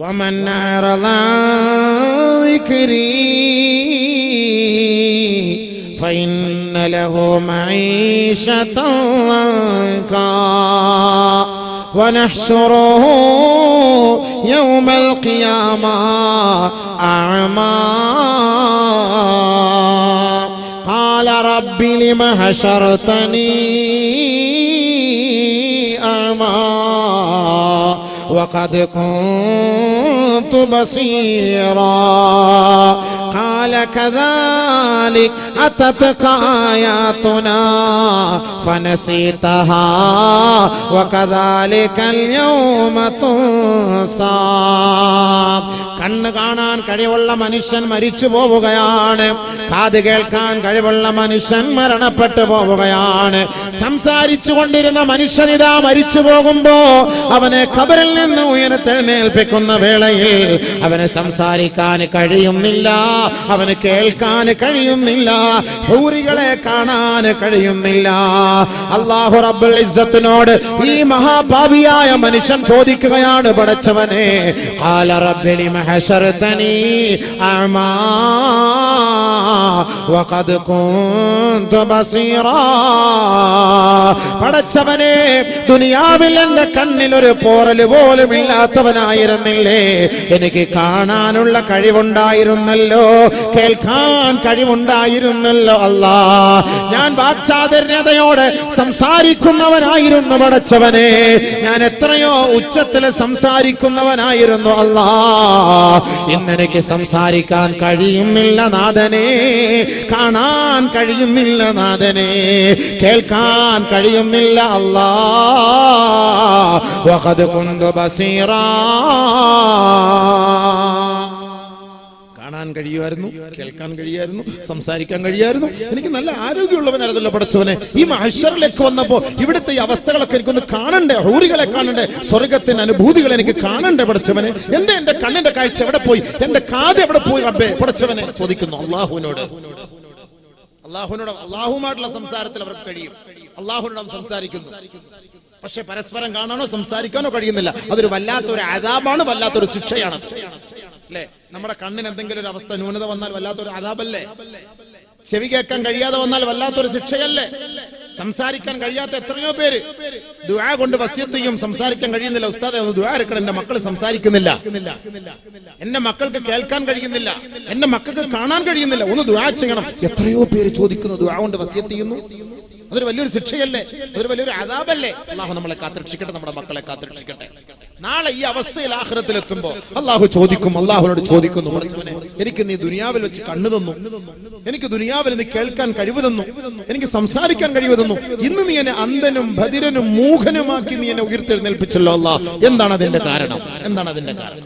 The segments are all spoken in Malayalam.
വമൻ അറള ദിക്രി ഫഇന്ന ലഹു മഈശതൻ വൻകാ വനഹ്ശുറുഹു യൗമൽ ഖിയാമ അഅമാ ഖാല റബ്ബി ലിമ ഹശർതനീ അഅമാ وقد كنت بصيرا قال كذلك أتتك آياتنا فنسيتها وكذلك اليوم تنسى. കണ്ണ് കാണാൻ കഴിവുള്ള മനുഷ്യൻ മരിച്ചു പോവുകയാണ്, കാത് കേൾക്കാൻ കഴിവുള്ള മനുഷ്യൻ മരണപ്പെട്ടു പോവുകയാണ്. സംസാരിച്ചു കൊണ്ടിരുന്ന മനുഷ്യൻ ഇതാ മരിച്ചു പോകുമ്പോ അവനെ ഖബറിൽ നിന്ന് ഉയർത്തെഴുന്നേൽപ്പിക്കുന്ന വേളയിൽ അവന് സംസാരിക്കാൻ കഴിയുന്നില്ല, അവന് കേൾക്കാൻ കഴിയുന്നില്ല, ഹൂറികളെ കാണാൻ കഴിയുന്നില്ല. അല്ലാഹു റബ്ബുൽ ഇസ്സത്തിനോട് ഈ മഹാപാപിയായ മനുഷ്യൻ ചോദിക്കുകയാണ്, പടച്ചവനെ ഖാല റബ്ബി ലിമ ഹശർതനീ അഅമാ വഖദ് കുൻതു ബസീറാ. പടച്ചവനെ, ദുനിയാവിൽ എന്റെ കണ്ണിൽ ഒരു പോറൽ പോലും ഇല്ലാത്തവനായിരുന്നില്ലേ? എനിക്ക് കാണാനുള്ള കഴിവുണ്ടായിരുന്നല്ലോ, കേൾക്കാൻ കഴിവുണ്ടായിരുന്നല്ലോ. അല്ലാ, ഞാൻ വാക്ചാതുര്യതയോടെ സംസാരിക്കുന്നവനായിരുന്നു പടച്ചവനെ, ഞാൻ എത്രയോ ഉച്ചത്തിൽ സംസാരിക്കുന്നവനായിരുന്നു. അല്ലാ, ഇന്നെനിക്ക് സംസാരിക്കാൻ കഴിയുന്നില്ല നാഥനെ, കാണാൻ കഴിയുന്നില്ല നാഥനെ, കേൾക്കാൻ കഴിയുന്നില്ല. അല്ലാ, വഖദ് കുന്തു ബസീറാ. കാണാൻ കഴിയുമായിരുന്നു, കേൾക്കാൻ കഴിയുമായിരുന്നു, സംസാരിക്കാൻ കഴിയുമായിരുന്നു, എനിക്ക് നല്ല ആരോഗ്യമുള്ളവനായിരുന്നല്ലോ പടച്ചവനെ. ഈ മഹ്ശറിലേക്ക് വന്നപ്പോ ഇവിടുത്തെ ഈ അവസ്ഥകളൊക്കെ എനിക്കൊന്ന് കാണണ്ടേ, ഹൂറികളെ കാണണ്ടേ, സ്വർഗത്തിന്റെ അനുഭൂതികൾ എനിക്ക് കാണണ്ടേ പടച്ചവനെ. എന്റെ കണ്ണിന്റെ കാഴ്ച എവിടെ പോയി, എന്റെ കാത് എവിടെ പോയി റബ്ബേ പടച്ചവനെ ചോദിക്കുന്നു അള്ളാഹുവിനോട്. അള്ളാഹുമായിട്ടുള്ള സംസാരത്തിൽ അവർക്ക് കഴിയും, അള്ളാഹുവിനോട് സംസാരിക്കുന്നു. പക്ഷെ പരസ്പരം കാണാനോ സംസാരിക്കാനോ കഴിയുന്നില്ല. അതൊരു വല്ലാത്തൊരു അദാബാണ്, വല്ലാത്തൊരു ശിക്ഷയാണ് അല്ലേ? നമ്മുടെ കണ്ണിന് എന്തെങ്കിലും ഒരു അവസ്ഥ ന്യൂനത വന്നാൽ വല്ലാത്തൊരു അദാബല്ലേ? ചെവി കേൾക്കാൻ കഴിയാതെ വന്നാൽ വല്ലാത്തൊരു ശിക്ഷയല്ലേ? സംസാരിക്കാൻ കഴിയാത്ത എത്രയോ പേര് ദുആ കൊണ്ട് വസിയത്ത് ചെയ്യും, സംസാരിക്കാൻ കഴിയുന്നില്ല. ഉസ്താദേ ഒന്ന് ദുആ എടുക്കണം, എന്റെ മക്കൾ സംസാരിക്കുന്നില്ല, എന്റെ മക്കൾക്ക് കേൾക്കാൻ കഴിയുന്നില്ല, എന്റെ മക്കൾക്ക് കാണാൻ കഴിയുന്നില്ല, ഒന്ന് ദുആ ചെയ്യണം. എത്രയോ പേര് ചോദിക്കുന്നു, ദുആ കൊണ്ട് വസിയത്ത് ചെയ്യുന്നു. അതൊരു വലിയൊരു ശിക്ഷയല്ലേ? അതൊരു വലിയൊരു അദാബല്ലേ? അല്ലാഹു നമ്മളെ കാത്തുരക്ഷിക്കട്ടെ, നമ്മുടെ മക്കളെ കാത്തുരക്ഷിക്കട്ടെ. നാളെ ഈ അവസ്ഥയിൽ ആഖിറത്തിൽ എത്തുമ്പോ അല്ലാഹു ചോദിക്കും, അല്ലാഹുവിനോട് ചോദിക്കുന്നു, എനിക്ക് നീ ദുനിയാവിൽ വെച്ച് കണ്ണു തന്നു, എനിക്ക് ദുനിയാവിൽ നീ കേൾക്കാൻ കഴിവ് തന്നു, എനിക്ക് സംസാരിക്കാൻ കഴിവ് തന്നു, ഇന്ന് നീ എന്നെ അന്ധനും ബധിരനും മൂഖനുമാക്കി നീ എന്നെ ഉയർത്തെഴുന്നേൽപ്പിച്ചല്ലോ അല്ലാ. എന്താണ് അതിന്റെ കാരണം? എന്താണ് അതിന്റെ കാരണം?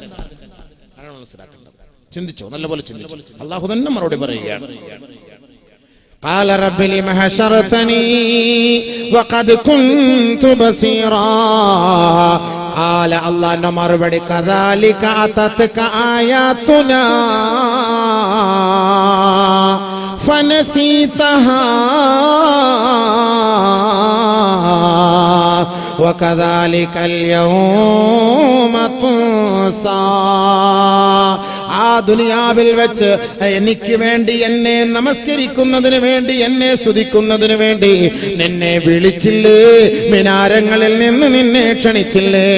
മനസ്സിലാക്കേണ്ടത്. ചിന്തിച്ചോ, നല്ലപോലെ ചിന്തിച്ചോ. അല്ലാഹു തന്നെ മറുപടി പറയുകയാണ്. قال رب لم حشرتني وقد كنت بصيرا. قال الله മറുപടി كذلك أتتك آياتنا فنسيتها وكذلك اليوم تنسى. ആ ദുനിയാവിൽ വെച്ച് എനിക്ക് വേണ്ടി, എന്നെ നമസ്കരിക്കുന്നതിന് വേണ്ടി, എന്നെ സ്തുതിക്കുന്നതിന് വേണ്ടി നിന്നെ വിളിച്ചില്ലേ, മിനാരങ്ങളിൽ നിന്ന് നിന്നെ ക്ഷണിച്ചില്ലേ.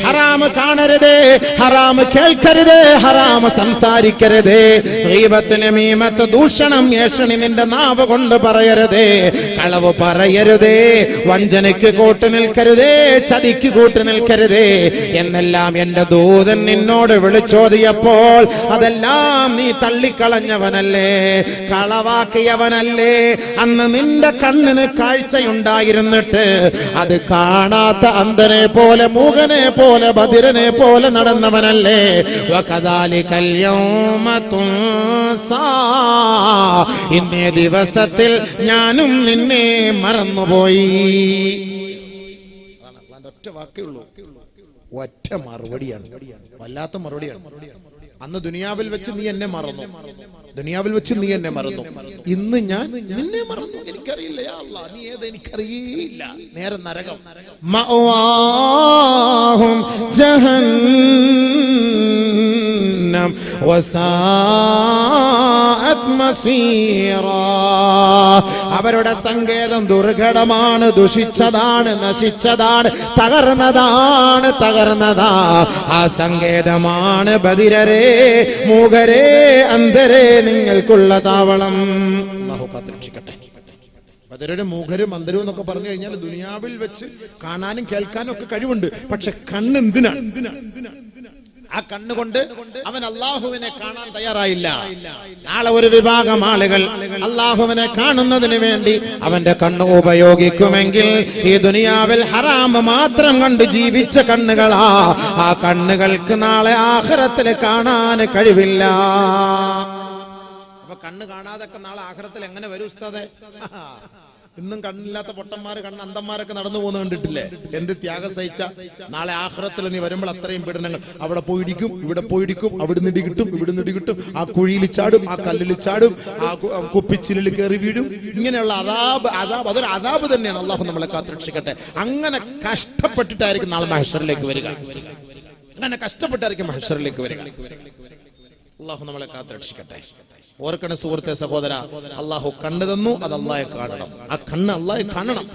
ഹറാമ് കാണരുതേ, ഹറാമ് കേൾക്കരുതേ, ഹറാമ് സംസാരിക്കരുതേ, ഗീബത്ത്, നമീമത്ത്, ദൂഷണം, ഏഷണി നിന്റെ നാവ് കൊണ്ട് പറയരുതേ, കളവ് പറയരുതേ, വഞ്ചനയ്ക്ക് കൂട്ടു നിൽക്കരുതേ, ചതിക്ക് കൂട്ടു നിൽക്കരുതേ എന്നെല്ലാം എന്റെ ദൂതൻ നിന്നോട് വിളിച്ചോദിയപ്പോൾ അതെല്ലാം നീ തള്ളിക്കളഞ്ഞവനല്ലേ, കളവാക്കിയവനല്ലേ. അന്ന് നിന്റെ കണ്ണിന് കാഴ്ചയുണ്ടായിരുന്നിട്ട് അത് കാണാത്ത അന്ധനെ പോലെ, മൂകനെ പോലെ, ബധിരനെ പോലെ നടന്നവനല്ലേ. വകദാലികൽ യൗമ തുൻസാ. ഇന്നേ ദിവസത്തിൽ ഞാനും നിന്നെ മറന്നുപോയി. ഒറ്റ വാക്കേ ഉള്ളൂ, ഒറ്റ മറുപടിയാണ്, വല്ലാത്ത മറുപടിയാണ്. അന്ന് ദുനിയാവിൽ വെച്ച് നീ എന്നെ മറന്നു, ദുനിയാവിൽ വെച്ച് നീ എന്നെ മറന്നു, ഇന്ന് ഞാൻ നിന്നെ മറന്നു. എനിക്കറിയില്ല യാ അല്ലാഹ്, നീ ഏത് എനിക്കറിയില്ല. നേരെ നരകം. മഅവാഹും ജഹന്നം വസാഅത് മസീറാ. അവരുടെ സങ്കേതം ദുർഘടമാണ്, ദുഷിച്ചതാണ്, നശിച്ചതാണ്, തകർന്നതാ. ആ സങ്കേതമാണ് ബദിരരേ, മൂകരേ, അന്ധരേ നിങ്ങൾക്കുള്ള താവളം. അല്ലാഹു കാത്തുരക്ഷിക്കട്ടെ. ബദിരരും മൂകരും അന്ധരും എന്നൊക്കെ പറഞ്ഞു കഴിഞ്ഞാൽ ദുനിയാവിൽ വെച്ച് കാണാനും കേൾക്കാനും ഒക്കെ കഴിവുണ്ട്. പക്ഷെ കണ്ണ് എന്തിനാണ്? ആ കണ്ണുകൊണ്ട് അവൻ അള്ളാഹുവിനെ കാണാൻ തയ്യാറായില്ല. നാളെ ഒരു വിഭാഗം ആളുകൾ അള്ളാഹുവിനെ കാണുന്നതിന് വേണ്ടി അവന്റെ കണ്ണ് ഉപയോഗിക്കുമെങ്കിൽ ഈ ദുനിയാവിൽ ഹറാം മാത്രം കണ്ട് ജീവിച്ച കണ്ണുകളാ. ആ കണ്ണുകൾക്ക് നാളെ ആഖിറത്തിൽ കാണാൻ കഴിവില്ല. അപ്പൊ കണ്ണ് കാണാതൊക്കെ നാളെ ആഖിറത്തിൽ എങ്ങനെ വരും ഉസ്താദേ? ഇന്നും കണ്ണില്ലാത്ത പൊട്ടന്മാര്, അന്ധന്മാരൊക്കെ നടന്നു പോകുന്ന കണ്ടിട്ടില്ലേ? എന്ത് ത്യാഗം സഹിച്ച. നാളെ ആഖിറത്തിൽ നീ വരുമ്പോൾ അത്രയും പീഡനങ്ങൾ. അവിടെ പോയിടിക്കും, ഇവിടെ പോയിടിക്കും, അവിടുന്ന് ഇടി കിട്ടും, ഇവിടുന്ന് ഇടി കിട്ടും, ആ കുഴിയിൽ ചാടും, ആ കല്ലിൽ ചാടും, ആ കുപ്പിച്ചിലിൽ കയറി വീടും. ഇങ്ങനെയുള്ള അതൊരു അദാബ് തന്നെയാണ്. അള്ളാഹു നമ്മളെ കാത്തുരക്ഷിക്കട്ടെ. അങ്ങനെ കഷ്ടപ്പെട്ടിട്ടായിരിക്കും നാളെ മഹ്ശറിലേക്ക് വരിക. അങ്ങനെ കഷ്ടപ്പെട്ടായിരിക്കും മഹ്ശറിലേക്ക് വരിക. അള്ളാഹു നമ്മളെ കാത്തുരക്ഷിക്കട്ടെ. ഓർക്കണ സുഹൃത്തെ, സഹോദര, അള്ളാഹു കണ്ണ് തന്നു, അത് അള്ളാഹെ കാണണം. ആ കണ്ണ് അള്ളാഹെ കാണണം.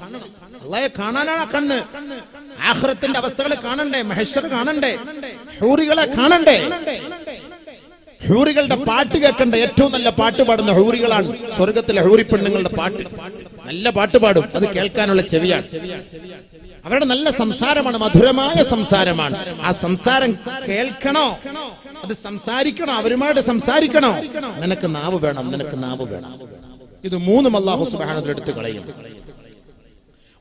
അള്ളാഹെ കാണാനാണ് ആ കണ്ണ്. ആഖിറത്തിന്റെ അവസ്ഥകൾ കാണണ്ടേ, മഹ്ശർ കാണണ്ടേ, ഹൂറികളെ കാണണ്ടേ, ഹൂറികളുടെ പാട്ട് കേൾക്കണ്ടേ. ഏറ്റവും നല്ല പാട്ട് പാടുന്ന ഹൂറികളാണ് സ്വർഗത്തിലെ ഹൂറി പെണ്ണുങ്ങളുടെ പാട്ട്. നല്ല പാട്ട് പാടും, അത് കേൾക്കാനുള്ള ചെവിയാണ്. അവരുടെ നല്ല സംസാരമാണ്, മധുരമായ സംസാരമാണ്. ആ സംസാരം കേൾക്കണോ, അത് സംസാരിക്കണോ, അവരുമായിട്ട് സംസാരിക്കണോ? നിനക്ക് നാവ് വേണം, നിനക്ക് നാവ് വേണം. ഇത് മൂന്നും അല്ലാഹു സുബ്ഹാനഹു വ തആല എടുത്തു കളയും.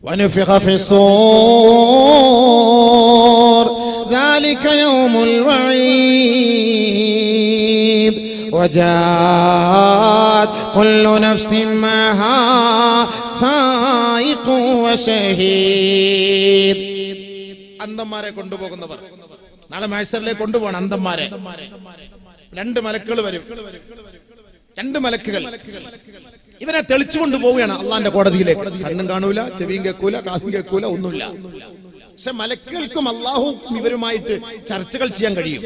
വനഫിഖ ഫിസ്സൂർ ذلك يوم الوعيد وجاءت كل نفس معها سائق وشهيد. അന്ധന്മാരെ കൊണ്ടുപോകുന്നവർ നാളെ മഹ്ശറിലേക്ക് കൊണ്ടുപോകണം. അന്ധന്മാരെ രണ്ട് മലക്കുകൾ വരും. രണ്ട് മലക്കുകൾ ഇവനെ തെളിച്ചു കൊണ്ടുപോവുകയാണ് അള്ളാന്റെ കോടതിയിലേക്ക്. കണ്ണും കാണൂല, ചെവിയും കേൾക്കൂല, കാതും കേൾക്കൂല, ഒന്നുമില്ല. പക്ഷെ മലക്കുകൾക്കും അള്ളാഹും ഇവരുമായിട്ട് ചർച്ചകൾ ചെയ്യാൻ കഴിയും.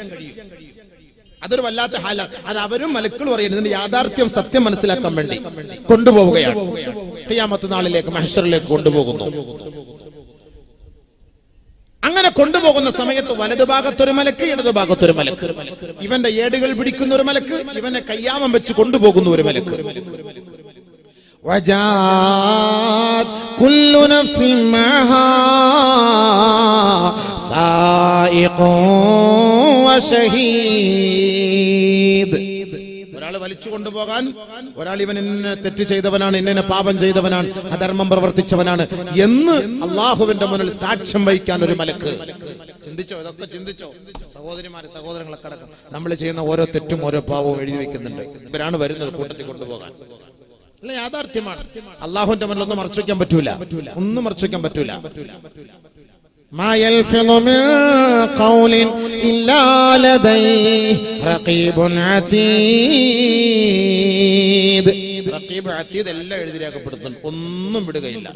അതൊരു വല്ലാത്ത ഹാലാണ്. അത് അവരും മലക്കുകളും അറിയുന്നത്. ഇതിന്റെ യാഥാർത്ഥ്യം, സത്യം മനസ്സിലാക്കാൻ വേണ്ടി കൊണ്ടുപോവുകയാണ്. ഖിയാമത്ത് നാളിലേക്ക്, മഹ്ശറിലേക്ക് കൊണ്ടുപോകുന്നു. അങ്ങനെ കൊണ്ടുപോകുന്ന സമയത്ത് വലതുഭാഗത്തൊരു മലക്ക്, ഇടതുഭാഗത്തൊരു മലക്ക്. ഇവന്റെ ഏടുകൾ പിടിക്കുന്ന ഒരു മലക്ക്, ഇവനെ കയ്യാമം വെച്ച് കൊണ്ടുപോകുന്ന ഒരു മലക്ക്. وجاءت كل نفس معها سائق وشهيد. ഒരാൾ വലിച്ചു കൊണ്ടുപോകാൻ, ഒരാൾ ഇവൻ ഇന്നെ തെറ്റ് ചെയ്തവനാണ്, ഇന്നെ പാപം ചെയ്തവനാണ്, അധർമ്മം പ്രവർത്തിച്ചവനാണ് എന്ന് അള്ളാഹുവിന്റെ മുന്നിൽ സാക്ഷ്യം വഹിക്കാൻ ഒരു മലക്ക്. ചിന്തിച്ചോ? ഇതൊക്കെ ചിന്തിച്ചോ? സഹോദരിമാരെ, സഹോദരങ്ങളൊക്കെ അടക്കം നമ്മൾ ചെയ്യുന്ന ഓരോ തെറ്റും ഓരോ പാവവും എഴുതി വെക്കുന്നുണ്ട്. ഇവരാണ് വരുന്നത് കൂട്ടത്തിൽ കൊണ്ടുപോകാൻ. അല്ല, യാഥാർത്ഥ്യമാണ്. അള്ളാഹുവിന്റെ മുന്നിൽ ഒന്നും മറച്ചു വയ്ക്കാൻ പറ്റൂല, ഒന്നും മറച്ചു വയ്ക്കാൻ പറ്റൂല. ما يلفظ من قول إلا لديه رقيب عتيد. റഖീബ് അതീദ് എല്ലാം എഴുതി രേഖപ്പെടുത്തുന്നു, ഒന്നും വിടുകയില്ല.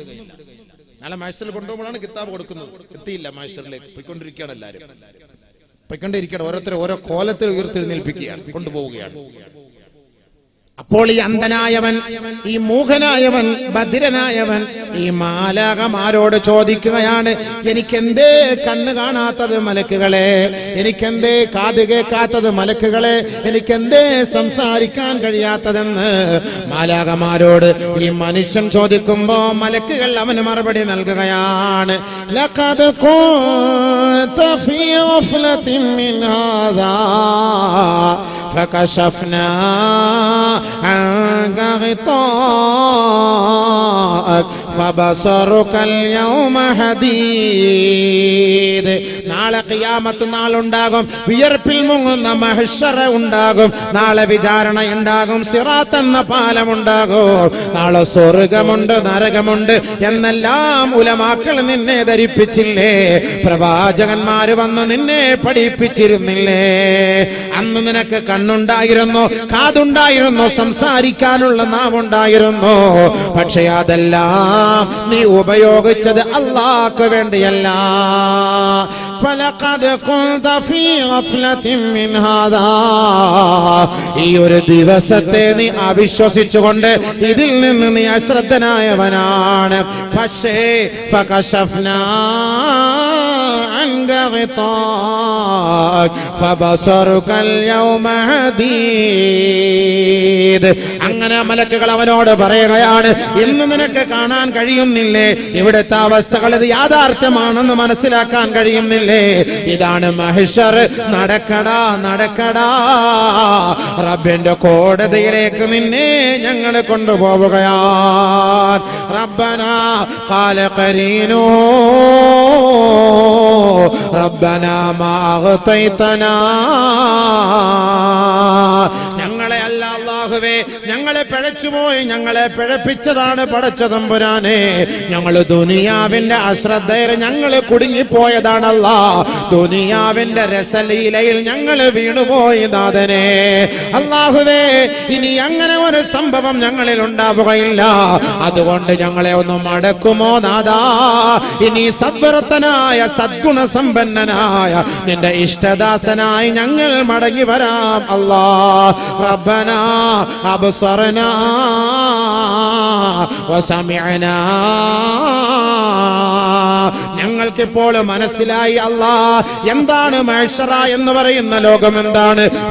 നാളെ മഹ്ശറിൽ കൊണ്ടുപോകുമ്പോഴാണ് കിതാബ് കൊടുക്കുന്നത്. എത്തിയില്ല, മഹ്ശറിലേക്ക് പോയിക്കൊണ്ടിരിക്കുകയാണ്. എല്ലാവരും പോയിക്കൊണ്ടിരിക്കുകയാണ്. ഓരോരുത്തരും ഓരോ കോലത്തിൽ ഉയർത്തെഴുന്നേൽപ്പിക്കുകയാണ്, കൊണ്ടുപോവുകയാണ്. അപ്പോൾ ഈ അന്ധനായവൻ, ഈ മൂകനായവൻ, ബധിരനായവൻ ഈ മാലാഖമാരോട് ചോദിക്കുകയാണ്, എനിക്കെന്തേ കണ്ണ് കാണാത്തത് മലക്കുകളെ, എനിക്കെന്തേ കാത് കേൾക്കാത്തത് മലക്കുകളെ, എനിക്കെന്തേ സംസാരിക്കാൻ കഴിയാത്തതെന്ന് മാലാഖമാരോട് ഈ മനുഷ്യൻ ചോദിക്കുമ്പോ മലക്കുകൾ അവന് മറുപടി നൽകുകയാണ്. ലഖദ് കുൻത ഫീ ഗഫ്ലത്തിൻ മിൻ ഹാദാ ഫകശഫ്നാ عنك غطاءك فبصرك اليوم حديد. നാളെ ഖിയാമത്ത് നാളുണ്ടാകും, വിയർപ്പിൽ മുങ്ങുന്ന മഹ്ശറ ഉണ്ടാകും, നാളെ വിചാരണ ഉണ്ടാകും, സിറാത്ത് എന്ന പാലമുണ്ടാകും, നാളെ സ്വർഗമുണ്ട്, നരകമുണ്ട് എന്നെല്ലാം ഉലമാക്കൾ നിന്നെ ധരിപ്പിച്ചില്ലേ? പ്രവാചകന്മാര് വന്ന് നിന്നെ പഠിപ്പിച്ചിരുന്നില്ലേ? അന്ന് നിനക്ക് കണ്ണുണ്ടായിരുന്നു, കാതുണ്ടായിരുന്നു, സംസാരിക്കാനുള്ള നാവുണ്ടായിരുന്നു. പക്ഷെ അതെല്ലാം നീ ഉപയോഗിച്ചത് അല്ലാഹ്ക്ക് വേണ്ടിയല്ല. ഫലഖദ് ഖുൽത ഫീ ഗഫ്ലത്തിൻ മിൻ ഹാദാ, ഈ ഒരു ദിവസത്തെ നീ അവിശ്വസിച്ചുകൊണ്ട് ഇതിൽ നിന്ന് നീ അശ്രദ്ധനായവനാണ്. പക്ഷേ ഫകശഫ്നാ അൻക ഗിതാഅക് ഫബസറുകൽ യൗമ ഹദീദ്. അങ്ങനെ മലക്കുകൾ അവനോട് പറയുകയാണ്, ഇന്ന് നിനക്ക് കാണാൻ കഴിയുന്നില്ലേ? ഇവിടുത്തെ അവസ്ഥകൾ ഇത് യാഥാർത്ഥ്യമാണെന്ന് മനസ്സിലാക്കാൻ കഴിയുന്നില്ലേ? ഇതാണ് മഹ്ശർ. നടക്കടാ നടക്കടാ, റബ്ബിന്റെ കോടതിയിലേക്ക് നിന്നെ ഞങ്ങൾ കൊണ്ടുപോവുകയാണ്. റബ്ബനാ ഖാല ഖരീനു റബ്ബനാ മാ അഗ്തൈതനാ, ഞങ്ങളെ അല്ല അല്ലാഹുവേ, ഞങ്ങളെ പിഴച്ചുപോയി, ഞങ്ങളെ പിഴപ്പിച്ചതാണ് പടച്ച തമ്പുരാനെ. ഞങ്ങൾ ദുനിയാവിന്റെ അശ്രദ്ധയിൽ ഞങ്ങൾ കുടുങ്ങിപ്പോയതാണല്ലാ, ദുനിയാവിന്റെ രസലീലയിൽ ഞങ്ങൾ വീണുപോയി നാഥനെ. അല്ലാഹുവേ, ഇനി അങ്ങനെ ഒരു സംഭവം ഞങ്ങളിൽ ഉണ്ടാവുകയില്ല. അതുകൊണ്ട് ഞങ്ങളെ ഒന്ന് മടക്കുമോ നാഥാ? ഇനി സദ്വരത്തനായ സദ്ഗുണസമ്പന്നനായ നിന്റെ ഇഷ്ടദാസനായി ഞങ്ങൾ മടങ്ങി വരാം. അല്ലാ റബ്ബനാ അബ്സറനാ വസമിഅനാ, ഞങ്ങൾക്കിപ്പോൾ മനസ്സിലായി അല്ലാ, എന്താണ് മഹ്ശറ എന്ന് പറയുന്ന ലോകം,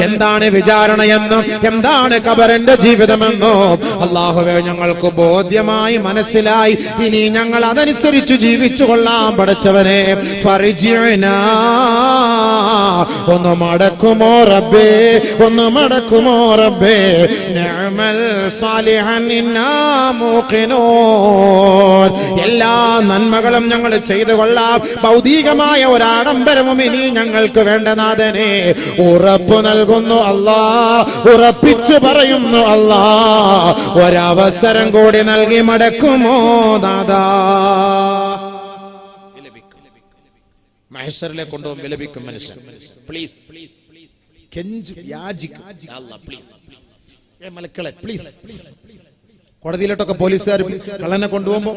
എന്താണ് വിചാരണയെന്നും എന്താണ് ഖബറിന്റെ ജീവിതമെന്നും അല്ലാഹുവേ ഞങ്ങൾക്ക് ബോധ്യമായി മനസ്സിലായി. ഇനി ഞങ്ങൾ അതനുസരിച്ച് ജീവിച്ചു കൊള്ളാം പടച്ചവനെ. ഫർജിഅനാ, ഒന്ന് മടക്കുമോ റബ്ബേ, ഒന്ന് മടക്കുമോ റബ്ബേ. നിഅമൽ സാലിഹൻ ഇന്നാ മൂഖിനൂൻ, എല്ലാ നന്മകളും ഞങ്ങൾ ചെയ്തു കൊള്ളാം. ഭൗതികമായ ഒരാഡംബരവും ഇനി ഞങ്ങൾക്ക് വേണ്ട നാഥനെ. ഉറപ്പ് നൽകുന്നു അല്ലാ, ഉറപ്പിച്ചു പറയുന്നു അല്ലാ, ഒരവസരം കൂടി നൽകി മടക്കുമോ നാഥാ? മഹ്ശറിലേക്ക് കൊണ്ടുപോകും, വിലപിക്കും മനുഷ്യൻ. Please മലക്കളെ please. കോടതിയിലോട്ടൊക്കെ പോലീസുകാർ കള്ളനെ കൊണ്ടുപോകുമ്പോ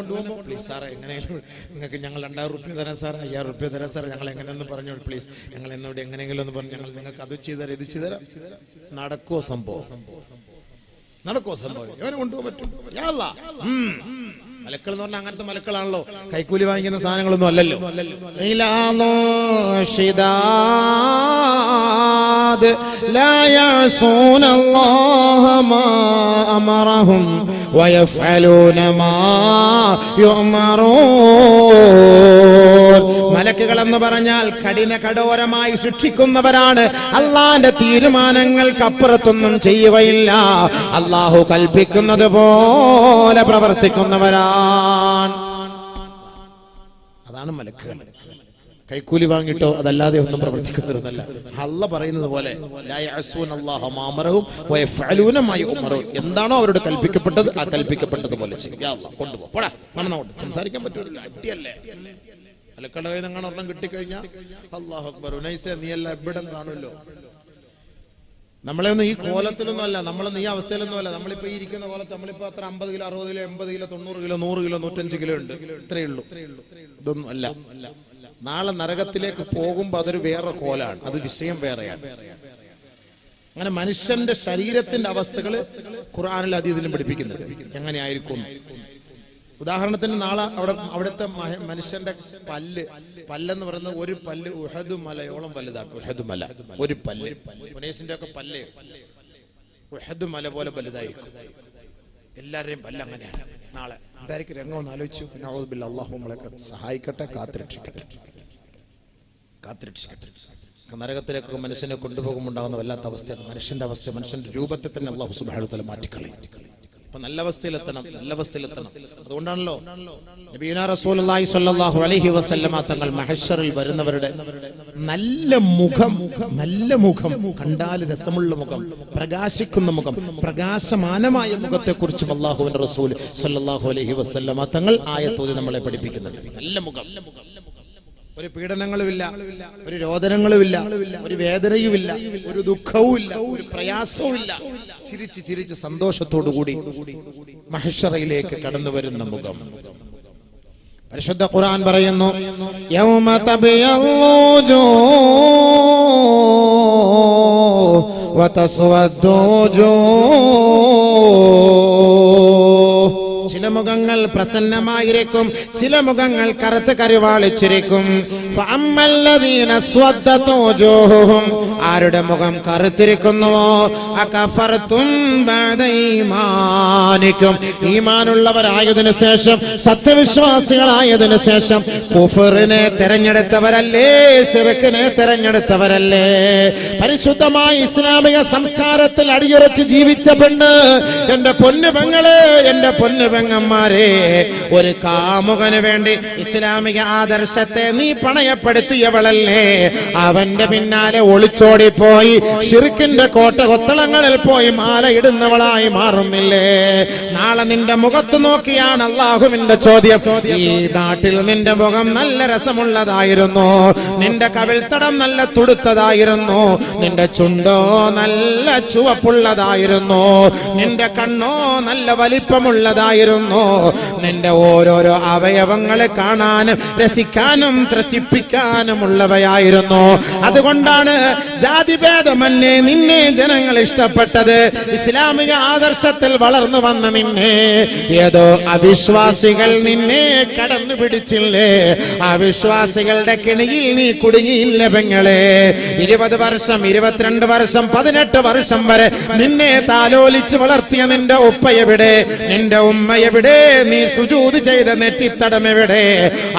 പ്ലീസ് സാറേ, എങ്ങനെയെങ്കിലും നിങ്ങൾക്ക് ഞങ്ങൾ 2000 റുപ്യ തരാം സാർ, 5000 റുപ്യ തരാം സാർ, ഞങ്ങൾ എങ്ങനെയെന്ന് പറഞ്ഞു പ്ലീസ്, ഞങ്ങൾ എന്നോട് എങ്ങനെയെങ്കിലും ഒന്ന് പറഞ്ഞു, ഞങ്ങൾ നിങ്ങൾക്ക് അത് ചെയ്തുതരാം ഇത് ചെയ്തുതരാം. നടക്കോ സംഭവം? ഇവനെ കൊണ്ടുപോകാൻ പറ്റും? മലക്കൾ എന്ന് പറഞ്ഞാൽ അങ്ങനത്തെ മലക്കളാണല്ലോ, കൈക്കൂലി വാങ്ങിക്കുന്ന സാധനങ്ങളൊന്നും അല്ലല്ലോ. ലാ യഅസൂന അല്ലാഹ മാ അമറഹും വയഫ്അലൂന മാ യുഅമറൂൻ. മലക്കുകൾ എന്ന് പറഞ്ഞാൽ കഠോരമായി ശിക്ഷിക്കുന്നവരാണ്. അള്ളാന്റെ തീരുമാനങ്ങൾക്കപ്പുറത്തൊന്നും ചെയ്യുകയില്ല. അള്ളാഹു കൽപ്പിക്കുന്നത് പോലെ പ്രവർത്തിക്കുന്നവരാണ്. അതാണ് മലക്കുകൾ. കൈക്കൂലി വാങ്ങിട്ടോ അതല്ലാതെ ഒന്നും പ്രവർത്തിക്കുന്നവരൊന്നല്ല. അല്ലാഹ് പറയുന്നത് പോലെ ലാ യഅസൂന അല്ലാഹ മാ അമറഹും വയഫ്അലൂന മാ യുഅമറൂൻ. എന്താണോ അവരോട് കൽപ്പിക്കപ്പെട്ടത് ആ കൽപ്പിക്കപ്പെട്ടതുപോലെ ചെയ്യും. യാ അല്ലാഹ് കൊണ്ടുപോ, പോടാ, മണന്നോട്ട് സംസാരിക്കാൻ പറ്റില്ല, അടിയല്ലേ. മലക്കളുടെ കയ്യിൽ നിന്ന് ഒരെണ്ണം കിട്ടിക്കഴിഞ്ഞാൽ അല്ലാഹു അക്ബർ, ഉനൈസ നീ എല്ലാം എവിടം കാണുമല്ലോ. നമ്മളെ ഒന്നും ഈ കോലത്തിലൊന്നും അല്ല, നമ്മളൊന്നും ഈ അവസ്ഥയിലൊന്നും അല്ല. നമ്മളിപ്പോ ഈ ഇരിക്കുന്ന കോലത്ത് നമ്മളിപ്പോ അത്ര 50 kilo 60 kilo 80 kilo 90 kilo 100 kilo 105 kilo ഉണ്ട്, ഇത്രയേ ഉള്ളൂ. ഇതൊന്നും അല്ല. നാളെ നരകത്തിലേക്ക് പോകുമ്പോ അതൊരു വേറെ കോലാണ്, അത് വിഷയം വേറെയാണ്. അങ്ങനെ മനുഷ്യന്റെ ശരീരത്തിന്റെ അവസ്ഥകൾ ഖുർആനിൽ അതീതിലും പഠിപ്പിക്കുന്നുണ്ട്, എങ്ങനെയായിരിക്കും. ഉദാഹരണത്തിന് നാളെ അവിടുത്തെ മനുഷ്യന്റെ പല്ലെന്ന് പറയുന്നത് ഒരു പല്ല് ഉഹദ് മലയോളം വലുതാണ്. ഉഹദ് മല ഒരു പല്ല്, മുനേസിന്റെ ഒക്കെ പല്ല് ഉഹദ് മല പോലെ വലുതായിരിക്കും. എല്ലാവരുടെയും പല്ല് അങ്ങനെയാണ്. നാളെ എന്തായിരിക്കും രംഗം ഒന്ന് ആലോചിച്ചു. അല്ലാഹു നമ്മളൊക്കെ സഹായിക്കട്ടെ, കാത്തുരക്ഷിക്കട്ടെ. നരകത്തിലേക്ക് മനുഷ്യനെ കൊണ്ടുപോകുമ്പോണ്ടാകുന്ന വല്ലാത്ത അവസ്ഥയാണ് മനുഷ്യന്റെ അവസ്ഥ. മനുഷ്യന്റെ രൂപത്തെ തന്നെ അല്ലാഹു സുബ്ഹാനഹു വ തആല മാറ്റിക്കളയും. അപ്പൊ നല്ല അവസ്ഥയിലെത്തണം. അതുകൊണ്ടാണല്ലോ നബിയുനാ റസൂലുള്ളാഹി സ്വല്ലല്ലാഹു അലൈഹി വസല്ലമ തങ്ങൾ മഹ്ശറിൽ വരുന്നവരുടെ നല്ല മുഖം കണ്ടാൽ രസമുള്ള മുഖം, പ്രകാശിക്കുന്ന മുഖം, പ്രകാശമാനമായ മുഖത്തെ കുറിച്ചും അല്ലാഹുവിന്റെ റസൂൽ സ്വല്ലല്ലാഹു അലൈഹി വസല്ലമ തങ്ങൾ ആയത്തോതി നമ്മളെ പഠിപ്പിക്കുന്നുണ്ട്. നല്ല മുഖം, ഒരു പീഡനങ്ങളുമില്ല, ഒരു രോദനങ്ങളുമില്ല, ഒരു വേദനയുമില്ല, ഒരു ദുഃഖവുമില്ല, ഒരു പ്രയാസവുമില്ല. ചിരിച്ച് സന്തോഷത്തോടുകൂടി മഹ്ശറയിലേക്ക് കടന്നു വരുന്ന മുഖം. പരിശുദ്ധ ഖുർആൻ പറയുന്നു, യൗമ തബയല്ലു വതസ്വദ്ദു ചില മുഖങ്ങൾ പ്രസന്നമായിരിക്കും, ചില മുഖങ്ങൾ കറുത്ത് കരുവാളിച്ചിരിക്കും. ആരുടെ മുഖം കറുത്തിരിക്കുന്നുവോ അകഫർതും ബഅദ ഈമാനിക്കും, ഈമാനുള്ളവരായതിനു ശേഷം, സത്യവിശ്വാസികളായതിനു ശേഷം കുഫറിനെ തെരഞ്ഞെടുത്തവരല്ലേ, ശിർക്കിനെ തെരഞ്ഞെടുത്തവരല്ലേ. പരിശുദ്ധമായ ഇസ്ലാമിക സംസ്കാരത്തിൽ അടിയുറച്ച് ജീവിച്ച പെണ്ണ്, എന്റെ പൊന്നു പെങ്ങളെ, എന്റെ പൊന്നു പെങ്ങന്മാരെ, ഒരു കാമുകന് വേണ്ടി ഇസ്ലാമിക ആദർശത്തെ നീ പണയപ്പെടുത്തിയവളല്ലേ, അവന്റെ പിന്നാലെ ഒളിച്ചോടിപ്പോയി ശിർക്കിന്റെ കോട്ടകൊത്തളങ്ങളിൽ പോയി മാലയിടുന്നവളായി മാറുന്നില്ലേ? നാളെ നിന്റെ മുഖത്ത് നോക്കിയാണ് അള്ളാഹുവിന്റെ ചോദ്യം. ഈ നാട്ടിൽ നിന്റെ മുഖം നല്ല രസമുള്ളതായിരുന്നു, നിന്റെ കവിൾത്തടം നല്ല തുടുത്തതായിരുന്നു, നിന്റെ ചുണ്ടോ നല്ല ചുവപ്പുള്ളതായിരുന്നു, നിന്റെ കണ്ണോ നല്ല വലിപ്പമുള്ളതായിരുന്നു, നിന്റെ ഓരോരോ അവയവങ്ങളെ കാണാനും രസിക്കാനും ത്രസിപ്പിക്കാനുമുള്ളവയായിരുന്നു. അതുകൊണ്ടാണ് ജാതിഭേദമന്യേ നിന്നെ ജനങ്ങൾ ഇഷ്ടപ്പെട്ടത്. ഇസ്ലാമിക ആദർശത്തിൽ വളർന്നു വന്ന നിന്നെ ഏതോ അവിശ്വാസികൾ നിന്നെ കടന്നു പിടിച്ചില്ലേ? അവിശ്വാസികളുടെ കിണിയിൽ നീ കുടുങ്ങിയില്ല പെങ്ങളെ. 20 വർഷം, 22 വർഷം, 18 വർഷം വരെ നിന്നെ താലോലിച്ച് വളർത്തിയ നിന്റെ ഉപ്പയെവിടെ? നിന്റെ ഉമ്മയെവിടെ? നീ സുജൂദ് ചെയ്ത നെറ്റിത്തടം എവിടെ?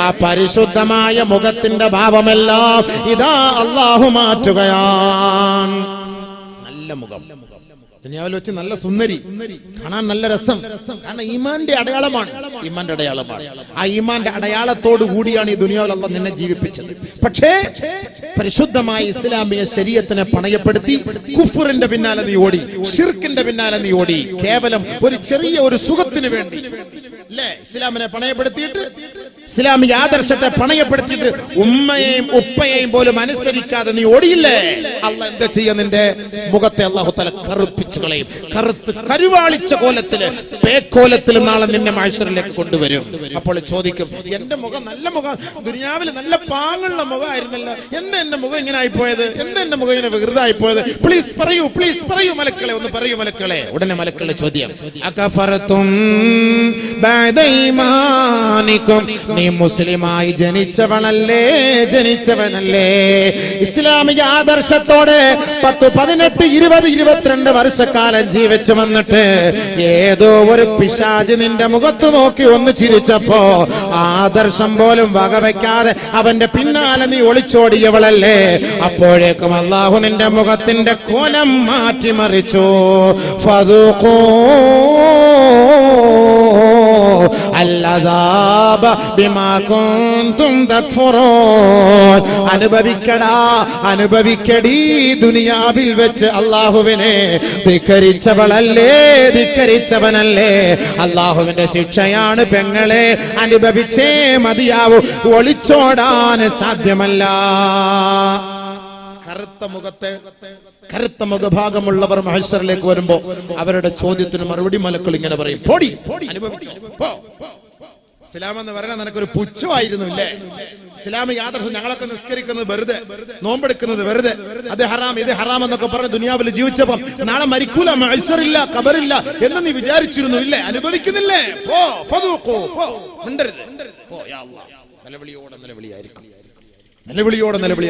ആ പരിശുദ്ധമായ മുഖത്തിന്റെ ഭാവമെല്ലാം ഇതാ അല്ലാഹു മാറ്റുകയാണ്. നല്ല മുഖം ദുനിയാവിൽ വെച്ച് നല്ല സുന്ദരി, കാണാൻ നല്ല രസം, കാരണം ഈമാന്റെ അടയാളമാണ്, ഈമാന്റെ അടയാളമാണ്. ആ ഈമാന്റെ അടയാളത്തോടു കൂടിയാണ് ഈ ദുനിയാവിൽ അല്ലാഹ് നിന്നെ ജീവിപ്പിച്ചത്. പക്ഷേ പരിശുദ്ധമായ ഇസ്ലാമിക ശരീഅത്തിനെ പണയപ്പെടുത്തി കുഫറിന്റെ പിന്നാലെ നീ ഓടി, ഷിർക്കിന്റെ പിന്നാലെ നീ ഓടി, കേവലം ഒരു ചെറിയ ഒരു സുഖത്തിന് വേണ്ടി അല്ലേ? ഇസ്ലാമിനെ പണയപ്പെടുത്തിയിട്ട്, ഇസ്ലാമിക ആദർശത്തെ പണയപ്പെടുത്തിയിട്ട് ഉമ്മയെയും ഉപ്പയെയും പോലും അനുസരിക്കാതെ നീ ഓടിയില്ലേ? അല്ലാഹ് എന്താ ചെയ്യാ? നിന്റെ മുഖത്തെ അല്ലാഹു തആല കറുപ്പിച്ചു കളയും. കറുത്ത് കരുവാളിച്ച കോലത്തില്, പേക്കോലത്തില് നാളെ നിന്നെ മഹ്ശറിലേക്ക് കൊണ്ടുവരും. അപ്പോൾ ചോദിക്കും, എന്റെ മുഖം നല്ല മുഖം, ദുനിയാവിൽ നല്ല പാങ്ങുള്ള മുഖമായിരുന്നല്ലോ, എന്താ എന്റെ മുഖം ഇങ്ങനെ ആയിപ്പോയത്? എന്താ എന്റെ മുഖം ഇങ്ങനെ വികൃതമായിപ്പോയത്? പ്ലീസ് പറയൂ, പ്ലീസ് പറയൂ മലക്കളെ, ഒന്ന് പറയൂ മലക്കളെ. ഉടനെ മലക്കളുടെ ചോദ്യം, അകഫറതും ബഅദ ഈമാനിക്കും, നീ മുസ്ലിമായി ജനിച്ചവനല്ലേ, ജനിച്ചവനല്ലേ? ഇസ്ലാമിക ആദർശത്തോടെ 10, 18, 20, 22 വർഷക്കാലം ജീവിച്ചു വന്നിട്ട് ഏതോ ഒരു പിശാച് നിന്റെ മുഖത്ത് നോക്കി ഒന്ന് ചിരിച്ചപ്പോ ആദർശം പോലും വകവയ്ക്കാതെ അവന്റെ പിന്നാലെ നീ ഒളിച്ചോടിയവളല്ലേ? അപ്പോഴേക്കും അല്ലാഹു നിന്റെ മുഖത്തിന്റെ കോലം മാറ്റിമറിച്ചു. ഫദൂഖൂ അല്ലദാബ ബിമാ കുൻതും തക്ഫുറൂൻ, അനുഭവിക്കടാ, അനുഭവിക്കടി ദുനിയാവിൽ വെച്ച് അല്ലാഹുവിനെ ധിക്കരിച്ചവളല്ലേ, ധിക്കരിച്ചവനല്ലേ? അല്ലാഹുവിന്റെ ശിക്ഷയാണ് പെങ്ങളെ, അനുഭവിച്ചേ മതിയാവൂ, ഒളിച്ചോടാൻ സാധ്യമല്ല. കറുത്ത മുഖഭാഗമുള്ളവർ മഹ്ശറിലേക്ക് വരുമ്പോ അവരുടെ ചോദ്യത്തിന് മറുപടി മലക്കൾ ഇങ്ങനെ പറയും, പോടി, അനുഭവിച്ചോ, പോ. ഇസ്ലാം എന്ന് പറയാൻ നിനക്കൊരു പുച്ഛമായിരുന്നു ഇല്ലേ? ഇസ്ലാമിക ആദർശം ഞങ്ങളൊക്കെ നിസ്കരിക്കുന്നത് വെറുതെ, നോമ്പെടുക്കുന്നത് വെറുതെ, അത് ഹറാം ഇത് ഹറാം എന്നൊക്കെ പറഞ്ഞ് ദുനിയാവിൽ ജീവിച്ചപ്പോ നാളെ മരിക്കൂല, മഹ്ശറില്ല, ഖബറില്ല എന്ന് നീ വിചാരിച്ചിരുന്നു ഇല്ലേ? അനുഭവിക്കുന്നില്ലേ? പോ, ഫദൂഖൂ, പോ, മിണ്ടരുത്, പോ. യാ അല്ലാഹ്, നിലവിളിയോടെ നിലവിളിയായിരിക്കും, നിലവിളിയോടെ നിലവിളി.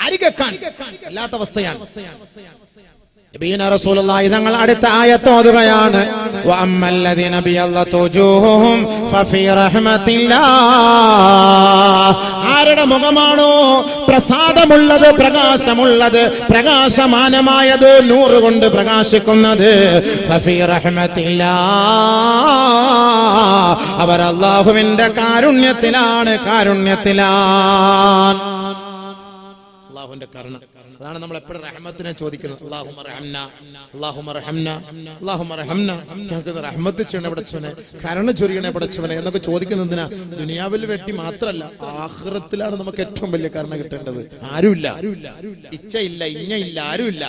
ആരികക്കാൻ അല്ലാത്ത അവസ്ഥയാണ്. നബിയുനാ റസൂലുള്ളാഹി തങ്ങൾ അടുത്ത ആയത്ത് ഓതുകയാണ്, വഅമ്മല്ലദീന ബിയല്ലതു വജൂഹുഹും ഫഫീ റഹ്മത്തില്ലാഹ്, ആരുടെ മുഖമാണോ പ്രസാദമുള്ളത്, പ്രകാശമുള്ളത്, പ്രകാശമാനമായത്, നൂറ് കൊണ്ട് പ്രകാശിക്കുന്നത്, ഫഫീ റഹ്മത്തില്ലാഹ്, അവർ അല്ലാഹുവിന്റെ കാരുണ്യത്തിലാണ്, കാരുണ്യത്തിലാണ്. അള്ളാഹുവിന്റെ കരുണ. അതാണ് നമ്മൾ എപ്പോഴും റഹ്മത്തിനെ ചോദിക്കുന്നത്. അല്ലാഹുമ്മ റഹംനാ, അല്ലാഹുമ്മ റഹംനാ, അല്ലാഹുമ്മ റഹംനാ. ഞങ്ങൾക്ക് റഹ്മത്ത് ചെയ്യണേ പടച്ചവനെ, കരുണ ചൊരിയണേ പടച്ചവനെ എന്നൊക്കെ ചോദിക്കുന്നതിനാ. ദുനിയാവിൽ വേണ്ടി മാത്രമല്ല, ആഖിറത്തിലാണ് നമുക്ക് ഏറ്റവും വലിയ കരുണ കിട്ടേണ്ടത്. ആരുമില്ല, ഇച്ചയില്ല, ഇഞ്ഞയില്ല, ആരുമില്ല,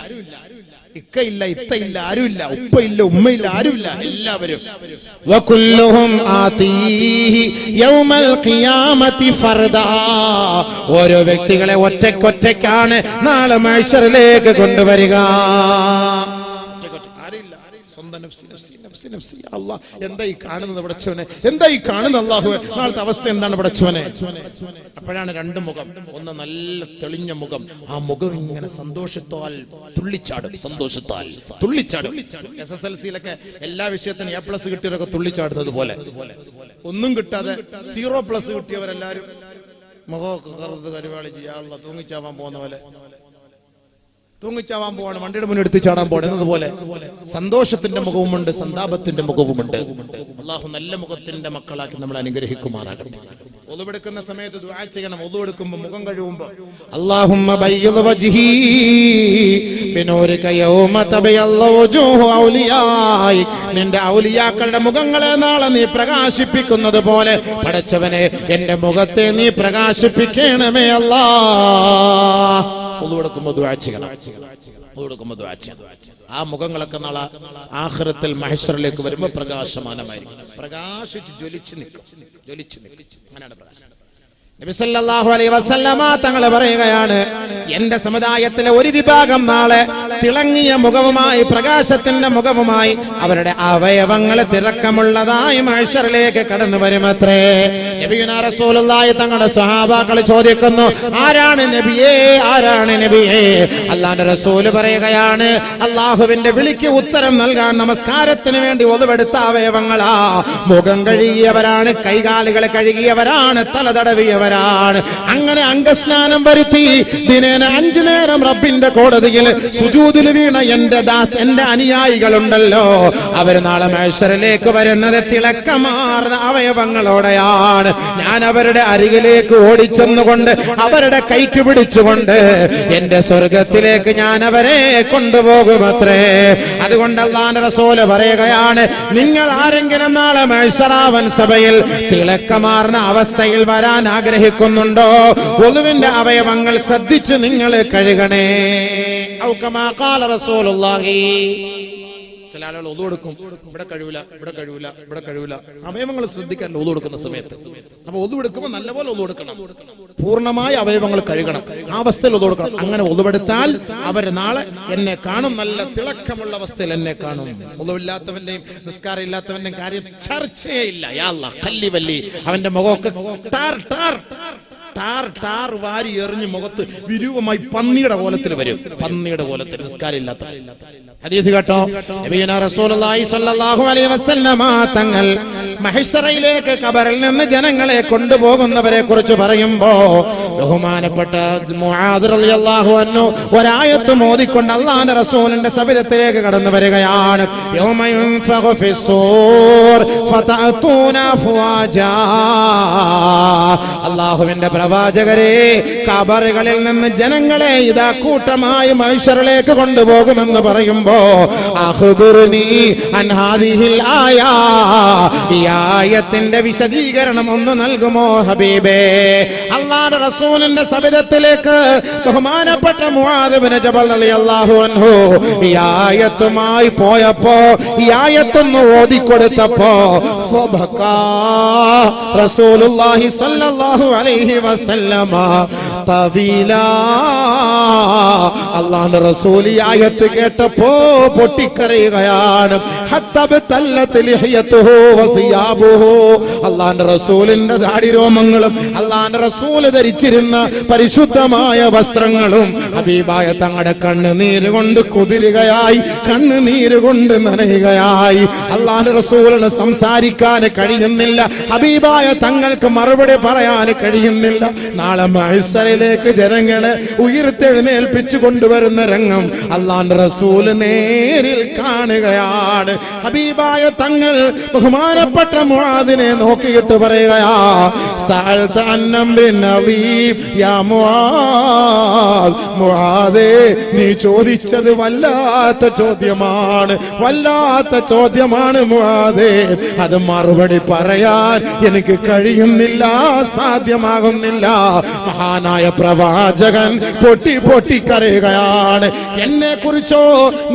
ഇക്കയില്ല, ഇത്തയില്ല, ആരുമില്ല, ഉപ്പയില്ല, ഉമ്മയില്ല, ആരുമില്ല, എല്ലാവരും. വകുല്ലുഹും ആതീഹി യൗമൽ ഖിയാമത്തി ഫർദാ. ഓരോ വ്യക്തികളെ ഒറ്റയ്ക്കൊറ്റയ്ക്കാണ് നാളെ മഹ്ശറിലേക്ക് കൊണ്ടുവരിക. സ്വന്തം നഫ്സി നഫ്സി നഫ്സി നഫ്സി. അല്ലാഹ് എന്തായി കാണുന്നത് പടച്ചവനെ, എന്തായി കാണുന്നത് അല്ലാഹുവേ, നാളത്തെ അവസ്ഥ എന്താണ് പടച്ചവനെ? അപ്പോഴാണ് രണ്ട് മുഖം. ഒന്ന് നല്ല തെളിഞ്ഞ മുഖം, ആ മുഖം ഇങ്ങനെ സന്തോഷത്താൽ തുള്ളിച്ചാടും, സന്തോഷത്താൽ തുള്ളിച്ചാടും. SSLC-യിലൊക്കെ എല്ലാ വിഷയത്തിനും A+ കിട്ടിയവരൊക്കെ തുള്ളിച്ചാടുന്നത് പോലെ, ഒന്നും കിട്ടാതെ 0+ കിട്ടിയവരെല്ലാരും മുഖമൊക്കെ കറുത്ത് കരുവാളി ചെയ്യാ തൂങ്ങിച്ചാവാൻ പോകുന്ന പോലെ, തൂങ്ങിച്ചാവാൻ പോവാണ്, വണ്ടിയുടെ മുന്നിൽ എടുത്ത് ചാടാൻ പോടുന്നത് പോലെ സന്തോഷത്തിന്റെ മുഖവുമുണ്ട്, സന്താപത്തിന്റെ മുഖവുമുണ്ട്. അള്ളാഹു നല്ല മുഖത്തിന്റെ മക്കളാക്കി നമ്മൾ അനുഗ്രഹിക്കുമാറാകട്ടെ. ഒളുവെടുക്കുന്ന സമയത്ത് ദുആ ചെയ്യണം. ഒളുവെടുക്കുമ്പോൾ, മുഖം കഴുകുമ്പോൾ, അല്ലാഹുമ്മ ബയ്യിദ് വജ്ഹി ബിനൂരിക യൗമ തബയല്ലു വജൂഹു ഔലിയായി. നിന്റെ ഔലിയാക്കളുടെ മുഖങ്ങളെ നാളെ നീ പ്രകാശിപ്പിക്കുന്നത് പോലെ പടച്ചവനെ എന്റെ മുഖത്തെ നീ പ്രകാശിപ്പിക്കണമേ അല്ലാഹ്. ഒളുവെടുക്കുമ്പോൾ ദുആ ചെയ്യണം. ആ മുഖങ്ങളൊക്കെ നാളെ ആഖിറത്തിൽ മഹ്ശറിലേക്ക് വരുമ്പോൾ പ്രകാശമാനമായിരിക്കും, പ്രകാശിച്ച് ജ്വലിച്ച് നിൽക്കും, ജ്വലിച്ച് നിൽക്കും. അങ്ങനെയാണ് പ്രകാശം. നബി സല്ലല്ലാഹു അലൈഹി വസല്ലമ തങ്ങൾ പറയുകയാണ്, എന്റെ സമുദായത്തിലെ ഒരു വിഭാഗം നാളെ തിളങ്ങിയ മുഖവുമായി, പ്രകാശത്തിന്റെ മുഖവുമായി, അവരുടെ അവയവങ്ങൾ തിളക്കമുള്ളതായി മഹ്ശറിലേക്ക് കടന്നു വരുമത്രേ. നബിയുനാ റസൂലുള്ളാഹി തങ്ങളുടെ സ്വഹാബാക്കൾ ചോദിക്കുന്നു, ആരാണ് നബിയേ, ആരാണ് നബിയേ? അല്ലാഹുവിന്റെ റസൂല് പറയുകയാണ്, അല്ലാഹുവിന്റെ വിളിക്ക് ഉത്തരം നൽകാൻ നമസ്കാരത്തിന് വേണ്ടി ഒതുവെടുത്ത അവയവങ്ങളാ. മുഖം കഴുകിയവരാണ്, കൈകാലുകളെ കഴുകിയവരാണ്, തല തടവിയവരാണ്. അങ്ങനെ അംഗസ്നാനം വരുത്തി ദിനേന 5 നേരം റബ്ബിന്റെ കോടതിയിൽ സുജൂദിൽ വീണ എന്റെ അനുയായികളുണ്ടല്ലോ, അവർ നാളെ മഹ്ശറിലേക്ക് വരുന്നത് തിളക്കമാർന്ന അവയവങ്ങളോടെയാണ്. ഞാൻ അവരുടെ അരികിലേക്ക് ഓടിച്ചെന്നുകൊണ്ട് അവരുടെ കൈക്ക് പിടിച്ചുകൊണ്ട് എന്റെ സ്വർഗത്തിലേക്ക് ഞാൻ അവരെ കൊണ്ടുപോകുമത്രേ. അതുകൊണ്ട് അല്ലാഹുവിന്റെ റസൂൽ പറയുകയാണ്, നിങ്ങൾ ആരെങ്കിലും നാളെ മഹ്ശറാവൻ സഭയിൽ തിളക്കമാർന്ന അവസ്ഥയിൽ വരാൻ ആഗ്രഹിക്കുന്നുണ്ടോ, ഒളുവിന്റെ അവയവങ്ങൾ ശ്രദ്ധിച്ച് നിങ്ങൾ കഴുകണേ. ഔ കമാ ഖാല റസൂലുള്ളാഹി. ചില ആളുകൾ ഒളു കൊടുക്കും, ഇവിടെ കഴിവില്ല, ഇവിടെ കഴിവില്ല, ഇവിടെ കഴിവില്ല. അവയവങ്ങൾ ശ്രദ്ധിക്കാൻ ഒളു കൊടുക്കുന്ന സമയത്ത്. അപ്പൊ ഒളു എടുക്കുമ്പോൾ നല്ലപോലെ ഒളു കൊടുക്കണം, പൂർണ്ണമായ അവയവങ്ങൾ കഴുകണം, ആ അവസ്ഥയിൽ ഒളു കൊടുക്കണം. അങ്ങനെ ഒളുവെടുത്താൽ അവർ നാളെ എന്നെ കാണും, നല്ല തിളക്കമുള്ള അവസ്ഥയിൽ എന്നെ കാണും. ഒളുവില്ലാത്തവന്റെയും നിസ്കാരം ഇല്ലാത്തവന്റെയും കാര്യം ചർച്ചയേ ഇല്ല. യാ അല്ലാഹ്, കല്ലി വല്ലി, അവന്റെ മുഖമൊക്കെ ടാർ വാരി എറിഞ്ഞ് മുഖത്ത് വിരൂപമായി പന്നിയുടെ കോലത്തിൽ വരും, പന്നിയുടെ കോലത്തിൽ നിസ്കാരം ഇല്ലാത്ത. ഹദീസ് കേട്ടോ, നബിയുനാ റസൂലുള്ളാഹി സ്വല്ലല്ലാഹു അലൈഹി വസല്ലമ തങ്ങൾ മഹ്ശറയിലേക്ക് ഖബറിൽ നിന്ന് ജനങ്ങളെ കൊണ്ടുപോകുന്നവരെ കുറിച്ച് പറയുമ്പോ ബഹുമാനപ്പെട്ട മുആദ് റളിയല്ലാഹു അൻഹു ഒരായത്ത് മോദിക്കൊണ്ട് അല്ലാഹുവിന്റെ റസൂലിന്റെ സവിധത്തിലേക്ക് കടന്നു വരികയാണ്. യൗമ യുൻഫഖു ഫിസ്സൂർ ഫതഅതൂന അഫ്വാജാ. അല്ലാഹുവിന്റെ പ്രവാചകരെ, ഖബറുകളിൽ നിന്ന് ജനങ്ങളെ ഇതാ കൂട്ടമായി മഹ്ശറിലേക്ക് കൊണ്ടുപോകുമെന്ന് പറയുമ്പോൾ അഖ്ബിർനി അൻ ഹാദിഹിൽ ആയാ, ഈ ആയത്തിന്റെ വിശദീകരണം ഒന്ന് നൽകുമോ ഹബീബേ? അല്ലാഹുവിന്റെ റസൂലിന്റെ സബിതത്തിലേക്ക് ബഹുമാനപ്പെട്ട മുആദ് ഇബ്നു ജബൽ റളിയല്ലാഹു അൻഹു ഈ ആയത്തുമായി പോയപ്പോ, ഈ ആയത്തൊന്ന് ഓതിക്കൊടുത്തപ്പോ റസൂലുള്ളാഹി സ്വല്ലല്ലാഹു അലൈഹി വസല്ലമ തബീലാ. അല്ലാഹുവിന്റെ റസൂൽ ഈ ആയത്ത് കേട്ടപ്പോ പൊട്ടിക്കരയുകയാണ്. അല്ലാഹുവിന്റെ റസൂലിന്റെ ദാടിരോമങ്ങളും അല്ലാഹുവിന്റെ റസൂല് ധരിച്ചിരുന്ന പരിശുദ്ധമായ വസ്ത്രങ്ങളും ഹബീബായ തങ്ങളുടെ കണ്ണുനീര് കൊണ്ട് കുതിരുകയായി, കണ്ണുനീര് കൊണ്ട് നനയുകയായി. അല്ലാഹുവിന്റെ റസൂലിന് സംസാരിക്കാൻ കഴിയുന്നില്ല, ഹബീബായ തങ്ങൾക്ക് മറുപടി പറയാൻ കഴിയുന്നില്ല. നാളെ മഹ്ശറിൽ മഹ്ശറിലേക്ക് ജനങ്ങളെ ഉയർത്തെഴുന്നേൽപ്പിച്ചു കൊണ്ടുവരുന്ന രംഗം അല്ലാഹുവിന്റെ റസൂൽ നേരിൽ കാണുകയാണ്. ഹബീബായ തങ്ങൾ ബഹുമാനപ്പെട്ട മുആദിനെ നോക്കിയിട്ട് പറയുകയാ, സഅൽത അന്നംറിൻ അദീം യാ മുആദ്. മുആദേ, നീ ചോദിച്ചത് വല്ലാത്ത ചോദ്യമാണ്, വല്ലാത്ത ചോദ്യമാണ് മുആദേ. അത് മറുപടി പറയാൻ എനിക്ക് കഴിയുന്നില്ല, സാധ്യമാകുന്നില്ല. മഹാനായ പ്രവാചകൻ പൊട്ടി പൊട്ടിക്കരയുകയാണ്. എന്നെ കുറിച്ചോ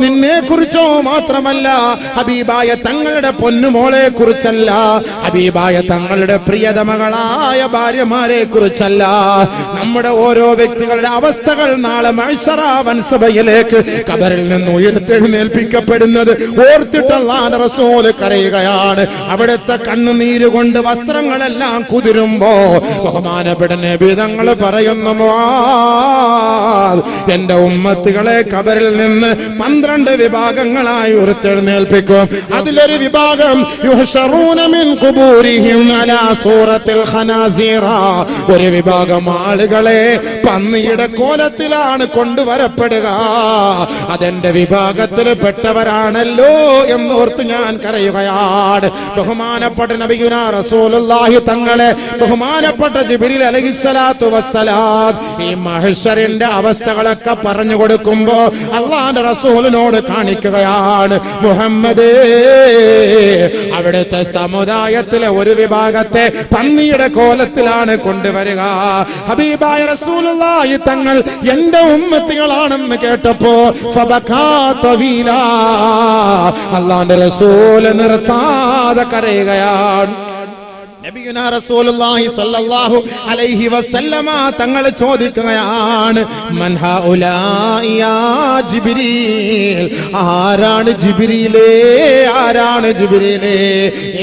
നിന്നെ കുറിച്ചോ മാത്രമല്ല, ഹബീബായ തങ്ങളുടെ പൊന്നുമോളെ കുറിച്ചല്ല, ഹബീബായ തങ്ങളുടെ പ്രിയതമകളായ ഭാര്യമാരെ കുറിച്ചല്ല. നമ്മുടെ ഓരോ വ്യക്തികളുടെ അവസ്ഥകൾ നാളെ മഹ്ശറ വൻസഭയിലേക്ക് ഖബറിൽ നിന്ന് ഉയർത്തെഴുന്നേൽപ്പിക്കപ്പെടുന്നത് ഓർത്തിട്ട് അല്ലാഹുവിന്റെ റസൂൽ കരയുകയാണ്. അവിടുത്തെ കണ്ണുനീര് കൊണ്ട് വസ്ത്രങ്ങളെല്ലാം കുതിരുമ്പോ ബഹുമാനപ്പെട്ട നബി തങ്ങൾ പറയുന്നു, മുആദ്, എന്റെ ഉമ്മത്തികളെ ഖബറിൽ നിന്ന് 12 വിഭാഗങ്ങളായി ഉയർത്തെഴുന്നേൽപ്പിക്കും. അതിലൊരു വിഭാഗം യുഹ്ശറൂന മിൻ ഖുബൂരിഹിം അലാ സൂറത്തിൽ ഖനാസീറ. ഒരു വിഭാഗം ആളുകളെ പന്നിയുടെ കോലത്തിലാണ് കൊണ്ടുവരപ്പെടുക. അതെന്റെ വിഭാഗത്തിൽ പെട്ടവരാണല്ലോ എന്നോർത്ത് ഞാൻ കരയുകയാണ്. ബഹുമാനപ്പെട്ട നബിയുനാ റസൂലുള്ളാഹി തങ്ങളെ ബഹുമാനപ്പെട്ട ജിബ്രീൽ അലൈഹിസ്സലാത്തു വസ്സലാം ഈ മഹ്ശറിന്റെ അവസ്ഥകളൊക്കെ പറഞ്ഞു കൊടുക്കുമ്പോ അല്ലാഹുവിന്റെ റസൂലിനോട് കാണിക്കുകയാണ്, മുഹമ്മദേ, അവിടുത്തെ സമുദായത്തിലെ ഒരു വിഭാഗത്തെ പന്നിയുടെ കോലത്തിലാണ് കൊണ്ടുവരിക. ഹബീബായ റസൂലുള്ളാഹി തങ്ങൾ എന്റെ ഉമ്മത്തികളാണെന്ന് കേട്ടപ്പോ ഫബകാ തവീലാ, അല്ലാഹുവിന്റെ റസൂൽ നിർത്താതെ കരയുകയാണ്. നബിയുനാ റസൂലുള്ളാഹി സ്വല്ലല്ലാഹു അലൈഹി വസല്ലമ തങ്ങൾ ചോദിക്കുകയാണ്, മൻ ഹൗലാഇ യാ ജിബ്രീൽ. ആരാണ് ജിബ്രീലേ, ആരാണ് ജിബ്രീലേ,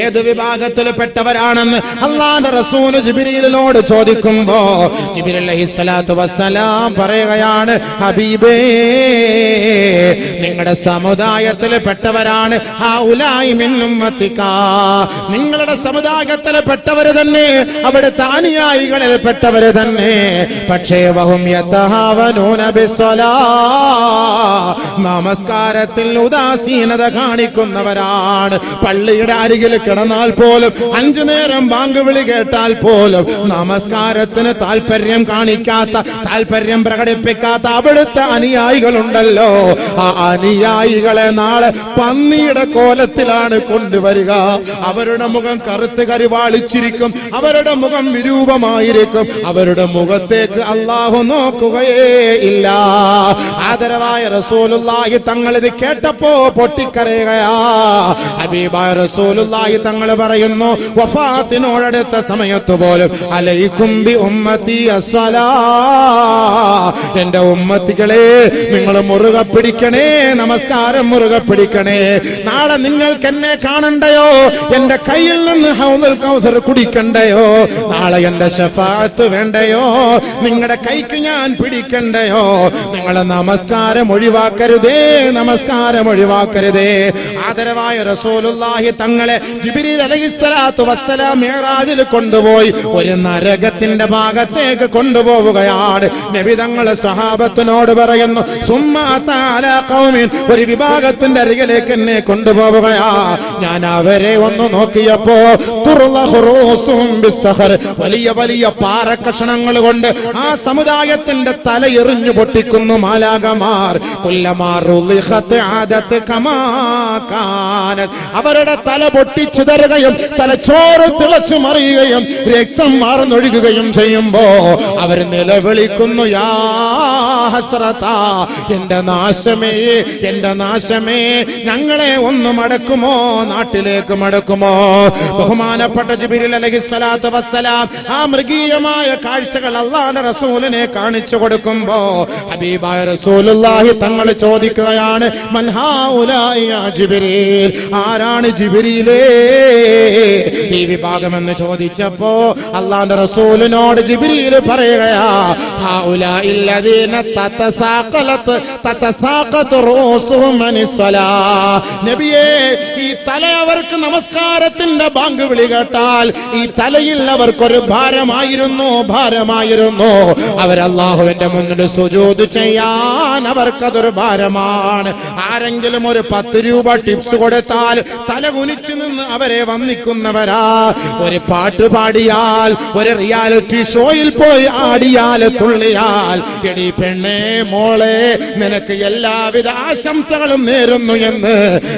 ഏത് വിഭാഗത്തിൽപ്പെട്ടവരാണെന്ന് അല്ലാഹുവിന്റെ റസൂൽ ജിബ്രീലിനോട് ചോദിക്കുമ്പോ ജിബ്രീൽ അലൈഹിസ്സലാത്തു വസ്സലാം പറയുകയാണ്, ഹബീബേ, നിങ്ങളുടെ സമുദായത്തിൽപ്പെട്ടവരാണ്. ഹൗലാഇ മിൻ ഉമ്മത്തിക, നിങ്ങളുടെ സമുദായത്തിലെ പെട്ടവര് തന്നെ, അവിടുത്തെ അനുയായികളിൽ പെട്ടവര് തന്നെ. പക്ഷേ വഹും യതഹാവനൂന ബിസ്സലാ, നമസ്കാരത്തിൽ ഉദാസീനത കാണിക്കുന്നവരാണ്. പള്ളിയുടെ അരികിൽ കിടന്നാൽ പോലും 5 നേരം ബാങ്ക് വിളി കേട്ടാൽ പോലും നമസ്കാരത്തിന് താല്പര്യം കാണിക്കാത്ത, താല്പര്യം പ്രകടിപ്പിക്കാത്ത അവിടുത്തെ അനുയായികളുണ്ടല്ലോ, ആ അനുയായികളെ നാളെ പന്നിയുടെ കോലത്തിലാണ് കൊണ്ടുവരിക. അവരുടെ മുഖം കറുത്ത് കരുവാളിച്ചിരിക്കും, അവരുടെ മുഖം വിരൂപമായിരിക്കും, അവരുടെ മുഖത്തേക്ക് അല്ലാഹു നോക്കുകയേ ഇല്ല. ആദരവായ റസൂലുള്ളാഹി തങ്ങൾ ഇത് കേട്ടപ്പോ പൊട്ടിക്കരയുകയാ. ഹബീബായ റസൂലുള്ളാഹി തങ്ങൾ പറയുന്നു, വഫാത്തിനോടടുത്ത സമയത്ത് പോലും അലൈക്കും ബി ഉമ്മത്തി അസ്സലാ, എന്റെ ഉമ്മത്തികളെ നിങ്ങൾ മുറുകെ പിടിക്കണേ, നമസ്കാരം മുറുകെ പിടിക്കണേ. നാളെ നിങ്ങൾക്ക് എന്നെ കാണണ്ടയോ, എന്റെ കയ്യിൽ നിന്ന് ഹൗദുൽ കൗസർ കുടിക്കണ്ടയോ, നാളെ എന്റെ ശഫാഅത്ത് വേണ്ടയോ, നിങ്ങളുടെ കൈക്ക് ഞാൻ പിടിക്കണ്ടയോ, നിങ്ങളെ നമസ്കാരം ഒഴിവാക്കരുതേ, നമസ്കാരം ഒഴിവാക്കരുതേ. ആദരവായ റസൂലുള്ളാഹി തങ്ങളെ ജിബ്രീൽ അലൈഹിസ്സലാത്തു വസ്സലാം മിഅ്റാജിൽ കൊണ്ടുപോയി ഒരു നരകത്തിന്റെ ഭാഗത്തേക്ക് കൊണ്ടുപോവുകയാണ്. നബി തങ്ങൾ സഹാബത്തിനോട് പറയുന്നു, സുമ്മാ തആലാ ഖൗമിൻ, ഒരു വിഭാഗത്തിന്റെ അരികിലേക്ക് എന്നെ കൊണ്ടുപോവുകയാ. ഞാൻ അവരെ ഒന്ന് നോക്കിയപ്പോ വലിയ വലിയ പാറക്കഷണങ്ങൾ കൊണ്ട് ആ സമുദായത്തിന്റെ തല എറിഞ്ഞു പൊട്ടിക്കുന്നു മാലാകമാർ. അവരുടെ തല പൊട്ടിച്ചിതറുകയും തലച്ചോറ് തിളച്ചു മറിയുകയും രക്തം മാർന്നൊഴുകുകയും ചെയ്യുമ്പോ അവർ നിലവിളിക്കുന്നു, യാ ഹസ്രതാ, എന്റെ നാശമേ, എന്റെ നാശമേ, ഞങ്ങളെ ഒന്ന് മടക്കുമോ, നാട്ടിലേക്ക് മടക്കുമോ. ബഹുമാനപ്പെട്ട ജിബ്രീൽ അലൈഹിസ്സലാത്തു വസ്സലാം ആ മൃഗീയമായ കാഴ്ചകൾ അല്ലാഹുവിന്റെ റസൂലിനെ കാണിച്ചു കൊടുക്കുമ്പോ ഹബീബായ റസൂലുള്ളാഹി തങ്ങൾ ചോദിക്കുകയാണ്, മൻ ഹൗലാഇ യാ ജിബ്രീൽ, ആരാണ് ജിബ്രീലേ ഈ വിഭാഗം എന്ന് ചോദിച്ചപ്പോ അല്ലാഹുവിന്റെ റസൂലിനോട് ജിബ്രീൽ പറയുകയാ, ഹൗലാഇൽ ലദീന തതസാഖതു റൂസുഹും അനിസ്സലാ. നബിയേ, ഈ തല അവർക്ക് നമസ്കാരത്തിന്റെ ബാങ്ക് വിളി കേട്ടാൽ കൊടുത്താൽ ഈ തലയിൽ അവർക്കൊരു ഭാരമായിരുന്നു. അവരല്ലാഹുവിന്റെ മുന്നിൽ സുജൂദ് ചെയ്യാൻ അവർക്കതൊരു ഭാരമാണ്. ആരെങ്കിലും ഒരു 10 രൂപ ടിപ്സ് കൊടുത്താൽ തല കുനിച്ചു നിന്ന് അവരെ വന്ദിക്കുന്നവരാ. ഒരു പാട്ട് പാടിയാൽ, ഒരു റിയാലിറ്റി ഷോയിൽ പോയി ആടിയാൽ, തുള്ളിയാൽ, എടി പെണ്ണേ മോളെ നിനക്ക് എല്ലാവിധ ആശംസകളും നേരുന്നു എന്ന്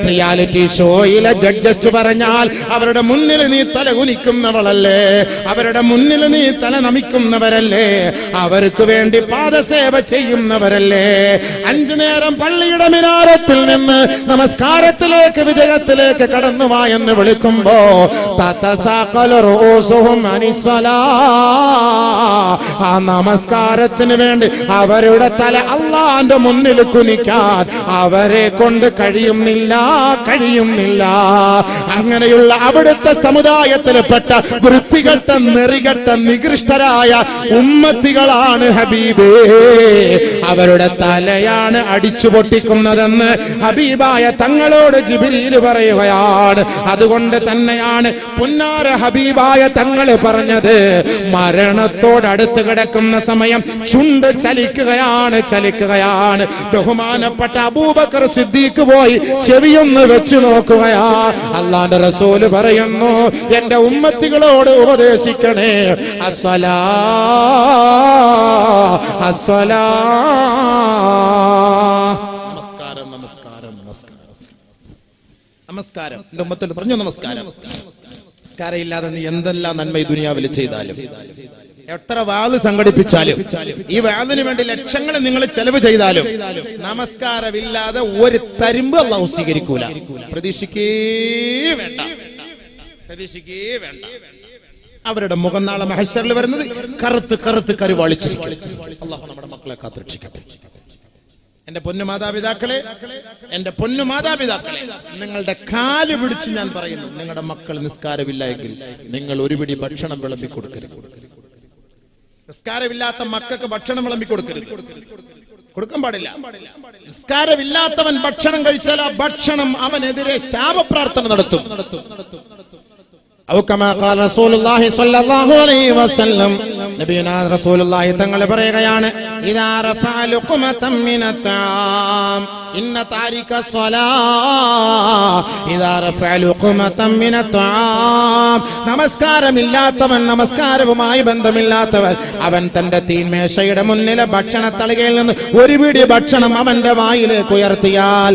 റിയാലിറ്റി ഷോയിലെ ജഡ്ജസ് പറഞ്ഞാൽ അവരുടെ മുന്നിൽ നീ തല കുനിക്കുന്നവളല്ലേ? അവരുടെ മുന്നിൽ നീ തല നമിക്കുന്നവരല്ലേ? അവർക്ക് വേണ്ടി പാദസേവ ചെയ്യുന്നവരല്ലേ? 5 നേരം പള്ളിയുടെ മിനാരത്തിൽ നിന്ന് നമസ്കാരത്തിലേക്ക്, വിജയത്തിലേക്ക് കടന്നുവാ എന്ന് വിളിക്കുമ്പോ ആ നമസ്കാരത്തിന് വേണ്ടി അവരുടെ തല അള്ളാന്റെ മുന്നിൽ കുനിക്കാൻ അവരെ കൊണ്ട് കഴിയുന്നില്ല. അങ്ങനെയുള്ള അവിടുത്തെ സമുദായത്തിൽപ്പെട്ട വൃത്തികെട്ട, നെറികെട്ട, നികൃഷ്ടരായ ഉമ്മത്തികളാണ് ഹബീബേ. അവരുടെ തലയാണ് അടിച്ചു പൊട്ടിക്കുന്നതെന്ന് ഹബീബായ തങ്ങളോട് ജിബ്രീൽ പറയുകയാണ്. അതുകൊണ്ട് തന്നെയാണ് പുന്നാര ഹബീബായ തങ്ങൾ പറഞ്ഞത്, മരണത്തോടടുത്ത് കിടക്കുന്ന സമയം ചുണ്ട് ചലിക്കുകയാണ്. ബഹുമാനപ്പെട്ട അബൂബക്കർ സിദ്ദീഖ് പോയി ചെവിയൊന്ന് വെച്ചു നോക്കുകയാ. അല്ലാഹുവിന്റെ റസൂൽ പറയുന്നു, എന്റെ ഉമ്മത്തികളോട് ഉപദേശിക്കണേ, അസ്സലാ അസ്സലാ. നമസ്കാരം എന്റെ ഉമ്മത്തോട് പറഞ്ഞു, നമസ്കാരം ഇല്ലാതെ നീ എന്തെല്ലാം നന്മ ഈ ദുനിയാവിൽ ചെയ്താലും, എത്ര വാള് സംഘടിപ്പിച്ചാലും, ഈ വാളിന് വേണ്ടി ലക്ഷങ്ങൾ നിങ്ങൾ ചെലവ് ചെയ്താലും, നമസ്കാരമില്ലാതെ ഒരു തരിമ്പ് അല്ലാഹു സ്വീകരിക്കൂല. പ്രതീക്ഷിക്കേ വേണ്ട. അവരുടെ മുഖം നാളെ മഹ്ശറിൽ വരുന്നത് കറുത്ത് കരുവാളിച്ചിരിക്കും. അല്ലാഹു നമ്മുടെ മക്കളെ കാത്തുരക്ഷിക്കട്ടെ. എന്റെ പൊന്നു മാതാപിതാക്കളെ, നിങ്ങളുടെ കാല് പിടിച്ച് ഞാൻ പറയുന്നു, നിങ്ങളുടെ മക്കൾ നിസ്കാരമില്ല എങ്കിൽ നിങ്ങൾ ഒരു പിടി ഭക്ഷണം വിളമ്പി കൊടുക്കരുത്. നിസ്കാരമില്ലാത്ത മക്കൾക്ക് ഭക്ഷണം വിളമ്പി കൊടുക്കരുത്, കൊടുക്കാൻ പാടില്ല. നിസ്കാരമില്ലാത്തവൻ ഭക്ഷണം കഴിച്ചാൽ ആ ഭക്ഷണം അവനെതിരെ ശാപപ്രാർത്ഥന നടത്തും. തങ്ങൾ പറയുകയാണ്, നമസ്കാരമില്ലാത്തവൻ, നമസ്കാരവുമായി ബന്ധമില്ലാത്തവൻ, അവൻ തന്റെ തീന്മേശയുടെ മുന്നിലെ ഭക്ഷണത്തളികയിൽ നിന്ന് ഒരു പിടി ഭക്ഷണം അവന്റെ വായിലേക്ക് ഉയർത്തിയാൽ,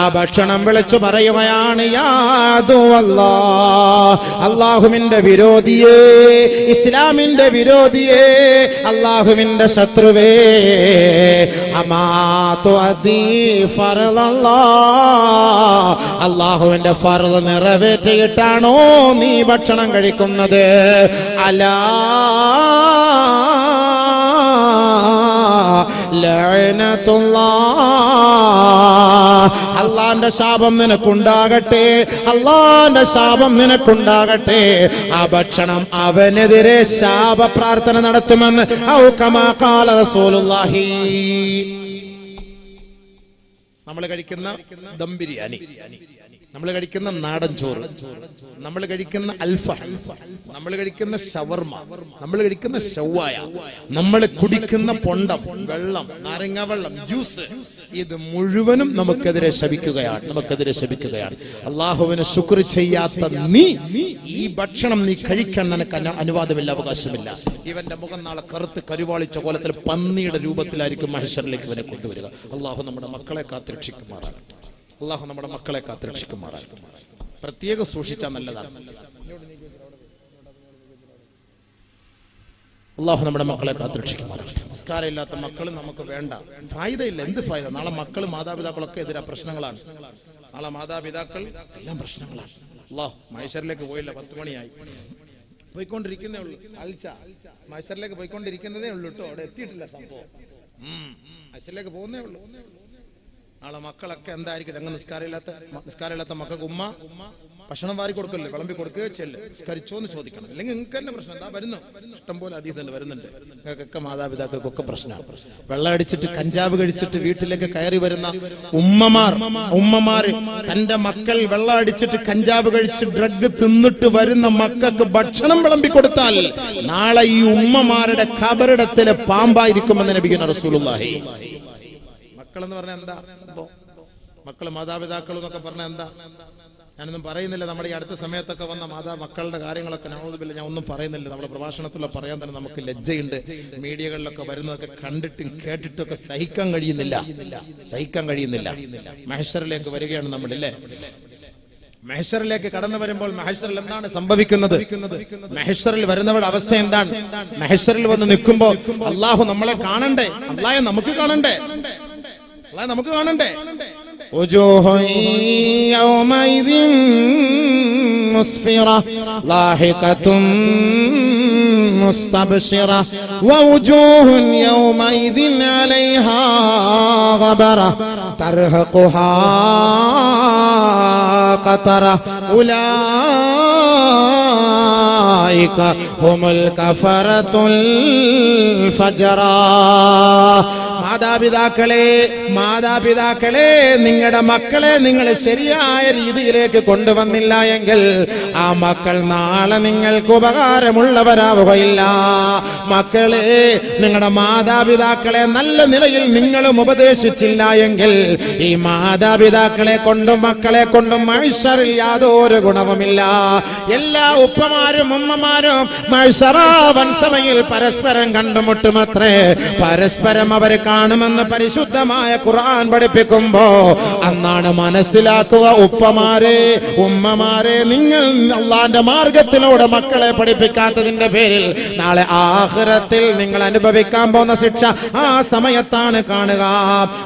ആ ഭക്ഷണം വിളിച്ചു പറയുകയാണ്, അല്ലാഹുവിന്റെ വിരോധിയേ, ഇസ്ലാമിന്റെ വിരോധിയേ, അല്ലാഹുവിന്റെ ശത്രുവേ, അല്ലാഹുവിന്റെ ഫർള് നിറവേറ്റിയിട്ടാണോ നീ ഭക്ഷണം കഴിക്കുന്നത്? അലാ അള്ളാന്റെ ശാപം നിനക്കുണ്ടാകട്ടെ, അള്ളാന്റെ ശാപം നിനക്കുണ്ടാകട്ടെ. ആ ഭക്ഷണം അവനെതിരെ ശാപ പ്രാർത്ഥന നടത്തുമെന്ന് ഔ കമാ ഖാല റസൂലുള്ളാഹി. നമ്മൾ കഴിക്കുന്ന ദം ബിരിയാണി, നമ്മൾ കഴിക്കുന്ന നാടൻ ചോറ്, നമ്മൾ കഴിക്കുന്ന അൽഫഹം, നമ്മൾ കഴിക്കുന്ന ഷവർമ, നമ്മൾ കഴിക്കുന്ന ഷവായ, നമ്മൾ കുടിക്കുന്ന പൊണ്ടം, വെള്ളം, നാരങ്ങ വെള്ളം, ജ്യൂസ്, ഇത് മുഴുവനും നമുക്കെതിരെ ശപിക്കുകയാണ്. അള്ളാഹുവിന് ശുക്ർ ചെയ്യാത്ത നീ ഈ ഭക്ഷണം നീ കഴിക്കാൻ നിനക്ക് അനുവാദമില്ല, അവകാശമില്ല. ഇവന്റെ മുഖം നാളെ കറുത്ത് കരുവാളിച്ച കോലത്തിൽ പന്നിയുടെ രൂപത്തിലായിരിക്കും മഹ്ശറിലേക്ക് ഇവനെ കൊണ്ടുവരിക. അള്ളാഹു നമ്മുടെ മക്കളെ കാത്തുരക്ഷിക്കുമാറാകട്ടെ. പ്രത്യേകം സൂക്ഷിച്ചാൽ നല്ലതാണ്. അള്ളാഹു നമ്മുടെ മക്കളെ കാത്തുരക്ഷിക്കുമാറാകട്ടെ. സംസ്കാരമില്ലാത്ത മക്കൾ നമുക്ക് വേണ്ട, ഫായിദയില്ല. എന്ത് ഫായിദ? നാളെ മക്കൾ മാതാപിതാക്കളൊക്കെ എതിരാ പ്രശ്നങ്ങളാണ്. നാളെ മാതാപിതാക്കൾ എല്ലാം പ്രശ്നങ്ങളാണ്. അള്ളാഹു മഹ്ശറിലേക്ക് പോയില്ല, 10 മണിയായി, പോയിക്കൊണ്ടിരിക്കുന്നേ ഉള്ളൂ. മഹ്ശറിലേക്ക് പോയിക്കൊണ്ടിരിക്കുന്നതേ ഉള്ളൂ കേട്ടോ, അവിടെ എത്തിയിട്ടില്ല സംഭവം. മഹ്ശറിലേക്ക് പോകുന്നേ ഉള്ളൂ. നാളെ മക്കളൊക്കെ എന്തായിരിക്കും? അങ്ങ് നിസ്കാരമില്ലാത്ത മക്കൾക്ക് ഉമ്മ ഭക്ഷണം വാരി കൊടുക്കല്ലേ, വിളമ്പി കൊടുക്കുകയോ ചെല്ല്, നിസ്കരിച്ചോന്ന് ചോദിക്കണം. അല്ലെങ്കിൽ നിങ്ങൾക്ക് തന്നെ പ്രശ്നം. എന്താ വരുന്നു, ഇഷ്ടംപോലെ ഹദീസ് തന്നെ വരുന്നുണ്ട്. നിങ്ങൾക്കൊക്കെ മാതാപിതാക്കൾക്കൊക്കെ പ്രശ്നമാണ്. വെള്ളം അടിച്ചിട്ട് കഞ്ചാവ് കഴിച്ചിട്ട് വീട്ടിലേക്ക് കയറി വരുന്ന ഉമ്മമാര് തന്റെ മക്കൾ വെള്ളം അടിച്ചിട്ട് കഞ്ചാവ് കഴിച്ച് ഡ്രഗ് തിന്നിട്ട് വരുന്ന മക്കൾക്ക് ഭക്ഷണം വിളമ്പി കൊടുത്താൽ നാളെ ഈ ഉമ്മമാരുടെ ഖബറിടത്തിലെ പാമ്പായിരിക്കുമെന്ന് നബിയുനാ റസൂലുള്ളാഹി. മക്കളെന്ന് പറഞ്ഞാൽ എന്താ സംഭവം? മക്കള് മാതാപിതാക്കൾ എന്നൊക്കെ പറഞ്ഞാൽ എന്താ? ഞാനൊന്നും പറയുന്നില്ല. നമ്മുടെ ഈ അടുത്ത സമയത്തൊക്കെ വന്ന മക്കളുടെ കാര്യങ്ങളൊക്കെ നൗദുബില്ല, ഞാൻ ഒന്നും പറയുന്നില്ല. നമ്മുടെ പ്രഭാഷണത്തിലൂടെ പറയാൻ തന്നെ നമുക്ക് ലജ്ജയുണ്ട്. മീഡിയകളിലൊക്കെ വരുന്നതൊക്കെ കണ്ടിട്ടും കേട്ടിട്ടൊക്കെ സഹിക്കാൻ കഴിയുന്നില്ല. മഹ്ശറിലേക്ക് വരികയാണ് നമ്മളില്ലേ? മഹ്ശറിലേക്ക് കടന്നു വരുമ്പോൾ മഹ്ശറിൽ എന്താണ് സംഭവിക്കുന്നത്? മഹ്ശറിൽ വരുന്നവരുടെ അവസ്ഥ എന്താണ്? മഹ്ശറിൽ വന്ന് നിൽക്കുമ്പോൾ അള്ളാഹു നമ്മളെ കാണണ്ടേ? അള്ളാഹെ നമുക്ക് കാണണ്ടേ? وجوه يومئذ مسفرة ضاحكة مستبشرة ووجوه يومئذ عليها غبرة ترهقها قترة أولئك هم الكفرة الفجرة. മാതാപിതാക്കളെ നിങ്ങളുടെ മക്കളെ നിങ്ങൾ ശരിയായ രീതിയിലേക്ക് കൊണ്ടുവന്നില്ല എങ്കിൽ ആ മക്കൾ നാളെ നിങ്ങൾക്ക് ഉപകാരമുള്ളവരാവുകയില്ല. മക്കളെ, നിങ്ങളുടെ മാതാപിതാക്കളെ നല്ല നിലയിൽ നിങ്ങളും ഉപദേശിച്ചില്ല എങ്കിൽ ഈ മാതാപിതാക്കളെ കൊണ്ടും മക്കളെ കൊണ്ടും മഹ്ശറിൽ യാതൊരു ഗുണവുമില്ല. എല്ലാ ഉപ്പമാരും ഉമ്മമാരും മഹ്ശറാ വൻസഭയിൽ പരസ്പരം കണ്ടുമുട്ടുമത്രേ. പരസ്പരം അവർ കാണുമെന്ന് പരിശുദ്ധമായ ഖുർആൻ പഠിപ്പിക്കുമ്പോ അന്നാണ് മനസ്സിലാക്കുക, ഉപ്പമാരെ ഉമ്മമാരെ, നിങ്ങൾ അള്ളാന്റെ മാർഗത്തിലൂടെ മക്കളെ പഠിപ്പിക്കാത്തതിന്റെ പേരിൽ നാളെ ആഖിറത്തിൽ നിങ്ങൾ അനുഭവിക്കാൻ പോകുന്ന ശിക്ഷ ആ സമയത്താണ് കാണുക.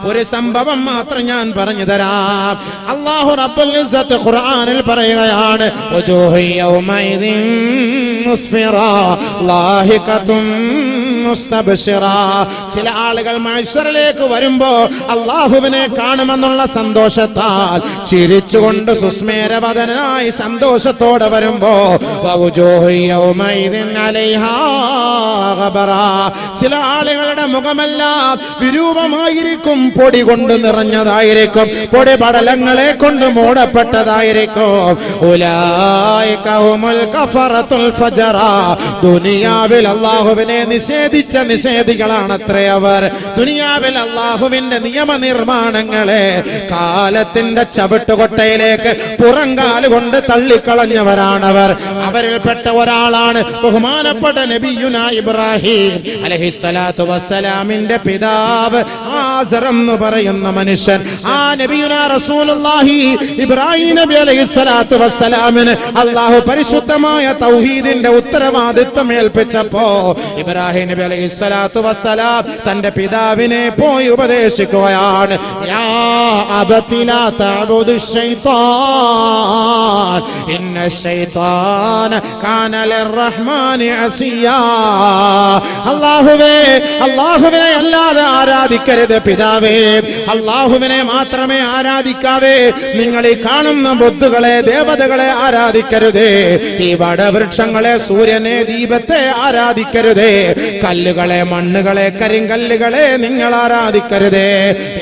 ഒരു സംഭവം മാത്രം ഞാൻ പറഞ്ഞു തരാം. അല്ലാഹു റബ്ബുൽ ഇസ്സത്ത് ഖുർആനിൽ പറയുകയാണ്, വജൂഹു യൗമൈദിൻ മുസ്ഫിറ ളാഹിഖതുൻ മുസ്തബ്ശിറ. ചില ആളുകൾ മഹ്ശറിലേക്ക് വരുമ്പോ അല്ലാഹുവിനെ കാണുമെന്നുള്ള സന്തോഷത്താൽ ചിരിച്ചുകൊണ്ട് സുസ്മേരവദനായി സന്തോഷത്തോടെ വരുമ്പോ വജൂഹു യൗമൈദിൻ അലൈഹാ ഗബറ. ചില ആളുകളുടെ മുഖമെല്ലാം വിരൂപമായിരിക്കും, പൊടി കൊണ്ട് നിറഞ്ഞതായിരിക്കും, പൊടി പടലങ്ങളെ കൊണ്ട് മൂടപ്പെട്ടതായിരിക്കും. ഉലൈക ഹുമുൽ കഫറത്തുൽ ഫജറ. ദുനിയാവിൽ അല്ലാഹുവിനെ നിഷേധിച്ച നിഷേധികളാണത്രേ അവർ. ദുനിയാവിൽ അല്ലാഹുവിന്റെ നിയമനിർമ്മാണങ്ങളെ കാലത്തിന്റെ ചവിട്ടുകൊട്ടയിലേക്ക് പുറങ്കാലുകൊണ്ട് തള്ളിക്കളഞ്ഞവരാണവർ. അവരിൽപ്പെട്ട ഒരാളാണ് ബഹുമാനപ്പെട്ട നബിയുനാ ഇബ്രാഹിം അലൈഹിസ്സലാത്തു വസ്സലാമിന്റെ പിതാവ് ആസർ എന്ന് പറയുന്ന മനുഷ്യൻ. ആ നബിയുനാ റസൂലുള്ളാഹി ഇബ്രാഹിം നബി അലൈഹിസ്സലാത്തു വസ്സലാമിന് അല്ലാഹു പരിശുദ്ധമായ തൗഹീദിന്റെ ഉത്തരവാദിത്വം ഏൽപ്പിച്ചപ്പോ ഇബ്രാഹിം നബി അലൈഹിസ്സലാത്തു വസ്സലാം തന്റെ പിതാവിനെ പോയി ഉപദേശിക്കുകയാണ്. യാ അബതി ലാ തഅബുദു ശൈത്താൻ ഇന്നശൈത്താന കാന ലിർറഹ്മാനി അസിയാ. അല്ലാഹുവിനെ അല്ലാതെ ആരാധിക്കരുത് പിതാവേ. അല്ലാഹുവിനെ മാത്രമേ ആരാധിക്കാവേ. നിങ്ങൾ ഈ കാണുന്ന ബുദ്ധുകളെ, ദേവതകളെ ആരാധിക്കരുതേ. ഈ വടവൃക്ഷങ്ങളെ, സൂര്യനെ, ദീപത്തെ ആരാധിക്കരുതേ. കല്ലുകളെ, മണ്ണുകളെ, കരിങ്കല്ലുകളെ നിങ്ങൾ ആരാധിക്കരുതേ.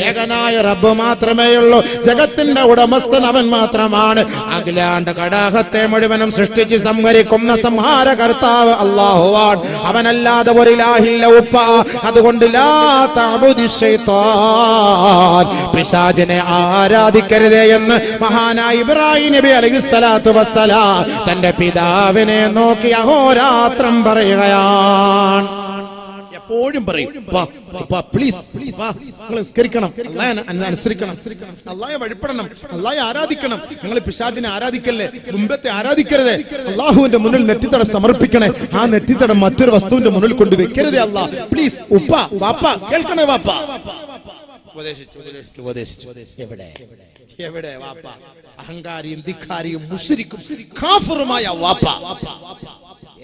ഏകനായ റബ്ബ് മാത്രമേ ഉള്ളൂ. ജഗത്തിന്റെ ഉടമസ്ഥൻ അവൻ മാത്രമാണ്. അഖിലാണ്ട കടാഹത്തെ മുഴുവനും സൃഷ്ടിച്ച് സംഹരിക്കുന്ന സംഹാര കർത്താവ് അല്ലാഹുവാണ്. അവനല്ലാതെ ഒരു ഇലാഹില്ല ഉപ്പ. അതുകൊണ്ട് ലാ തഅബുദി ശൈത്താൻ, പിശാചിനെ ആരാധിക്കരുതേ എന്ന് മഹാനായ ഇബ്രാഹിം നബി അലൈഹിസ്സലാത്തു വസ്സലാം തന്റെ പിതാവിനെ നോക്കി അഹോരാത്രം പറയുകയാണ്. എപ്പോഴും പറയും, പ്ലീസ് നിസ്കരിക്കണം, അനുസരിക്കണം, അല്ലാഹയെ വഴിപ്പെടണം, അല്ലാഹയെ ആരാധിക്കണം. നിങ്ങൾ പിശാചിനെ ആരാധിക്കല്ലേ, ബിംബത്തെ ആരാധിക്കരുതേ. അല്ലാഹുവിന്റെ മുന്നിൽ നെറ്റിത്തടം സമർപ്പിക്കണേ. ആ നെറ്റിത്തടം മറ്റൊരു വസ്തുവിന്റെ മുന്നിൽ കൊണ്ട് വെക്കരുതേ. അല്ലാഹ് പ്ലീസ്, ഉപ്പ വാപ്പ കേൾക്കണേ. വാപ്പ ഉപദേശിച്ചു. എവിടെ വാപ്പ? അഹങ്കാരിയും ധിക്കാരിയും മുശ്രിക്കും കാഫിറുമായ വാപ്പ.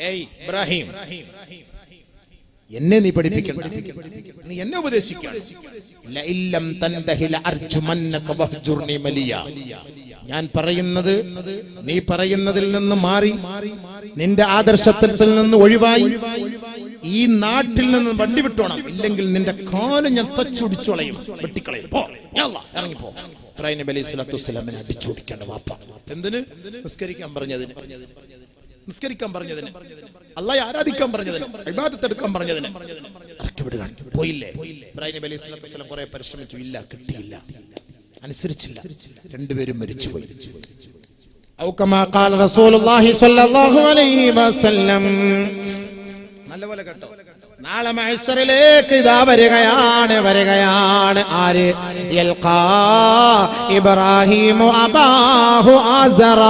ഏയ് ഇബ്രാഹിം, എന്നെ നീ പഠിപ്പിക്കണ്ട, നീ എന്നെ ഉപദേശിക്കണം. ഞാൻ പറയുന്നത് നീ പറയുന്നതിൽ നിന്ന് മാറി നിന്റെ ആദർശത്തിൽ നിന്ന് ഒഴിവായി ഈ നാട്ടിൽ നിന്ന് വണ്ടി വിട്ടോണം, ഇല്ലെങ്കിൽ നിന്റെ കാല് ഞാൻ തച്ചുടിച്ചു കളയും, വെട്ടിക്കളയും, ഇറങ്ങിപ്പോ. ഇബ്രാഹിം നബി അലൈഹി സ്വലാത്തു വസ്സലാമിനെ അടിച്ചോടിക്കേണ്ട വാപ്പ. എന്തിന്? നിസ്കരിക്കാൻ പറഞ്ഞതിന്, നിസ്കരിക്കാൻ പറഞ്ഞതിന്, അല്ലാഹയെ ആരാധിക്കാൻ പറഞ്ഞതിന്, ഇബാദത്ത് എടുക്കാൻ പറഞ്ഞതിന് ഇറക്കി വിടുക. പോയില്ലേ? ഇബ്രാഹിം നബി അലൈഹി സ്വലാത്തു വസ്സലാം കുറെ പരിശ്രമിച്ചു, ഇല്ല, കിട്ടിയില്ല, അനുസരിച്ചില്ല, രണ്ടുപേരും മരിച്ചുപോയി. ഔ കമാ ഖാല റസൂലുള്ളാഹി സ്വല്ലല്ലാഹു അലൈഹി വസല്ലം. നല്ലപോലെ കേട്ടോ, നാളെ മഹ്ശറിലേക്ക് ഇതാ വരികയാണ് ആര്? യൽഖാ ഇബ്രാഹീമു അബാഹു ആസറ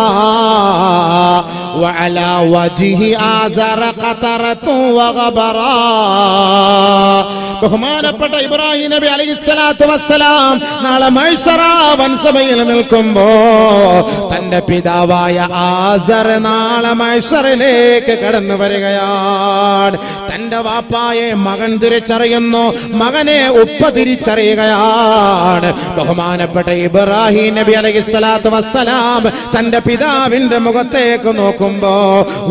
വഅലാ വജ്ഹി ആസറ ഖതറതു വഗബറാ. ബഹുമാനപ്പെട്ട ഇബ്രാഹിം നബി അലൈഹിസ്സലാത്തു വസ്സലാം നാളെ മഹ്ശറ വൻസഭയിൽ നിൽക്കുമ്പോ തന്റെ പിതാവായ ആസർ നാളെ മഹ്ശറിലേക്ക് കടന്നു വരികയാണ്. തന്റെ വാപ്പായെ മകൻ തിരിച്ചറിയുന്നു, മകനെ ഉപ്പ തിരിച്ചറിയുകയാണ്. ബഹുമാനപ്പെട്ട ഇബ്രാഹിം നബി അലൈഹിസ്സലാത്തു വസ്സലാം തന്റെ പിതാവിന്റെ മുഖത്തേക്ക് നോക്കുമ്പോ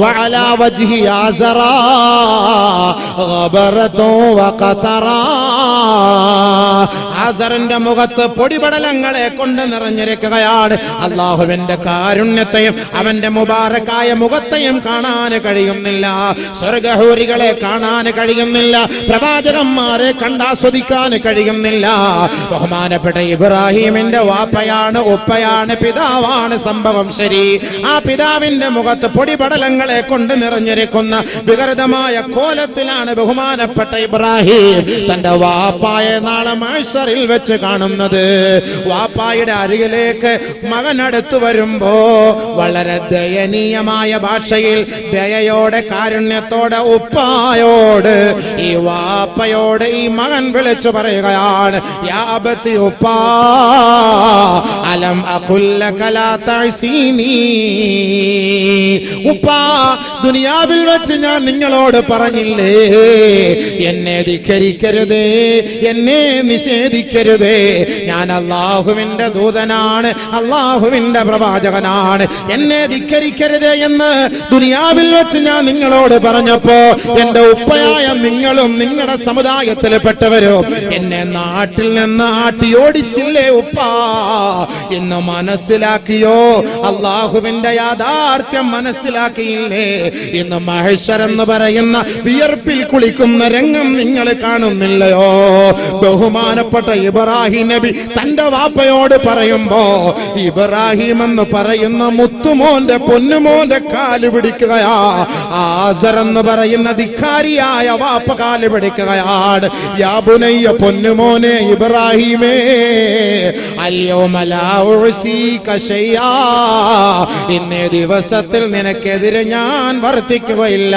വഅലാ വജ്ഹി ആസറ ഗബറതു വഖതറാ. ആസറിന്റെ മുഖത്ത് പൊടിപടലങ്ങളെ കൊണ്ട് നിറഞ്ഞിരിക്കുകയാണ്. അല്ലാഹുവിന്റെ കാരുണ്യത്തെയും അവന്റെ മുബാറക്കായ മുഖത്തെയും കാണാൻ കഴിയുന്നില്ല, സ്വർഗ്ഗഹൂരികളെ കാണാൻ കഴിയുന്നില്ല, പ്രവാചകന്മാരെ കണ്ടാസ്വദിക്കാൻ കഴിയുന്നില്ല. ബഹുമാനപ്പെട്ട ഇബ്രാഹിമിന്റെ വാപ്പയാണ്, ഉപ്പയാണ്, പിതാവാണ് സംഭവം. ശരി, ആ പിതാവിന്റെ മുഖത്ത് പൊടിപടലങ്ങളെ കൊണ്ട് നിറഞ്ഞിരിക്കുന്ന വികൃതമായ കോലത്തിലാണ് ബഹുമാനപ്പെട്ട ഇബ്രാഹിം തന്റെ വാപ്പായെ നാളെ മഹ്ശറിൽ വെച്ച് കാണുന്നത്. വാപ്പായുടെ അരികിലേക്ക് മകൻ അടുത്തു വരുമ്പോ വളരെ ദയനീയമായ ഭാഷയിൽ ദയയോടെ കാരുണ്യത്തോടെ ഉപ്പായോട്, ഈ വാപ്പയോട് ഈ മകൻ വിളിച്ചു പറയുകയാണ്, യാ അബതി ഉപ്പാ അലം അഖുൽ ലക ലാ തഅസീനി. ഉപ്പാ, ദുനിയാവിൽ വെച്ച് ഞാൻ നിങ്ങളോട് പറഞ്ഞില്ലേ എന്നെ ധിക്കരിക്കരുതേ, എന്നെ നിഷേധിക്കരുതേ. ഞാൻ അല്ലാഹുവിന്റെ ദൂതനാണ്, അല്ലാഹുവിന്റെ പ്രവാചകനാണ്, എന്നെ ധിക്കരിക്കരുതേ എന്ന് ദുനിയാവിൽ വെച്ച് ഞാൻ നിങ്ങളോട് പറഞ്ഞപ്പോ എന്റെ ഉപ്പയായ നിങ്ങളും നിങ്ങളുടെ സമുദായത്തിൽപ്പെട്ടവരും എന്നെ നാട്ടിൽ നിന്ന് ആട്ടിയോടിച്ചില്ലേ ഉപ്പാ എന്ന് മനസ്സിലാക്കിയോ? അല്ലാഹുവിന്റെ യാഥാർത്ഥ്യം മനസ്സിലാക്കിയില്ലേ? ഇന്ന് മഹ്ശർ എന്ന് പറയുന്ന വിയർപ്പിൽ കുളിക്കുന്ന രംഗം നിങ്ങൾ കാണുന്നില്ലയോ? ബഹുമാനപ്പെട്ട ഇബ്രാഹിം നബി തന്റെ വാപ്പയോട് പറയുമ്പോ ഇബ്രാഹിം എന്ന് പറയുന്ന മുത്തുമോന്റെ പൊന്നുമോന്റെ കാല് പിടിക്കുകയാ. ആസർ എന്ന് പറയുന്ന ധിക്കാരിയായ വാപ്പ കാല് പിടിക്കുകയാണ്. യാ ബുനയ്യ, പൊന്നുമോനെ ഇബ്രാഹിമേ, അൽയൗമ ലാ ഉസീക ശൈആ, ഇന്നേ ദിവസത്തിൽ നിനക്കെതിരെ ഞാൻ വർത്തിക്കുകയില്ല.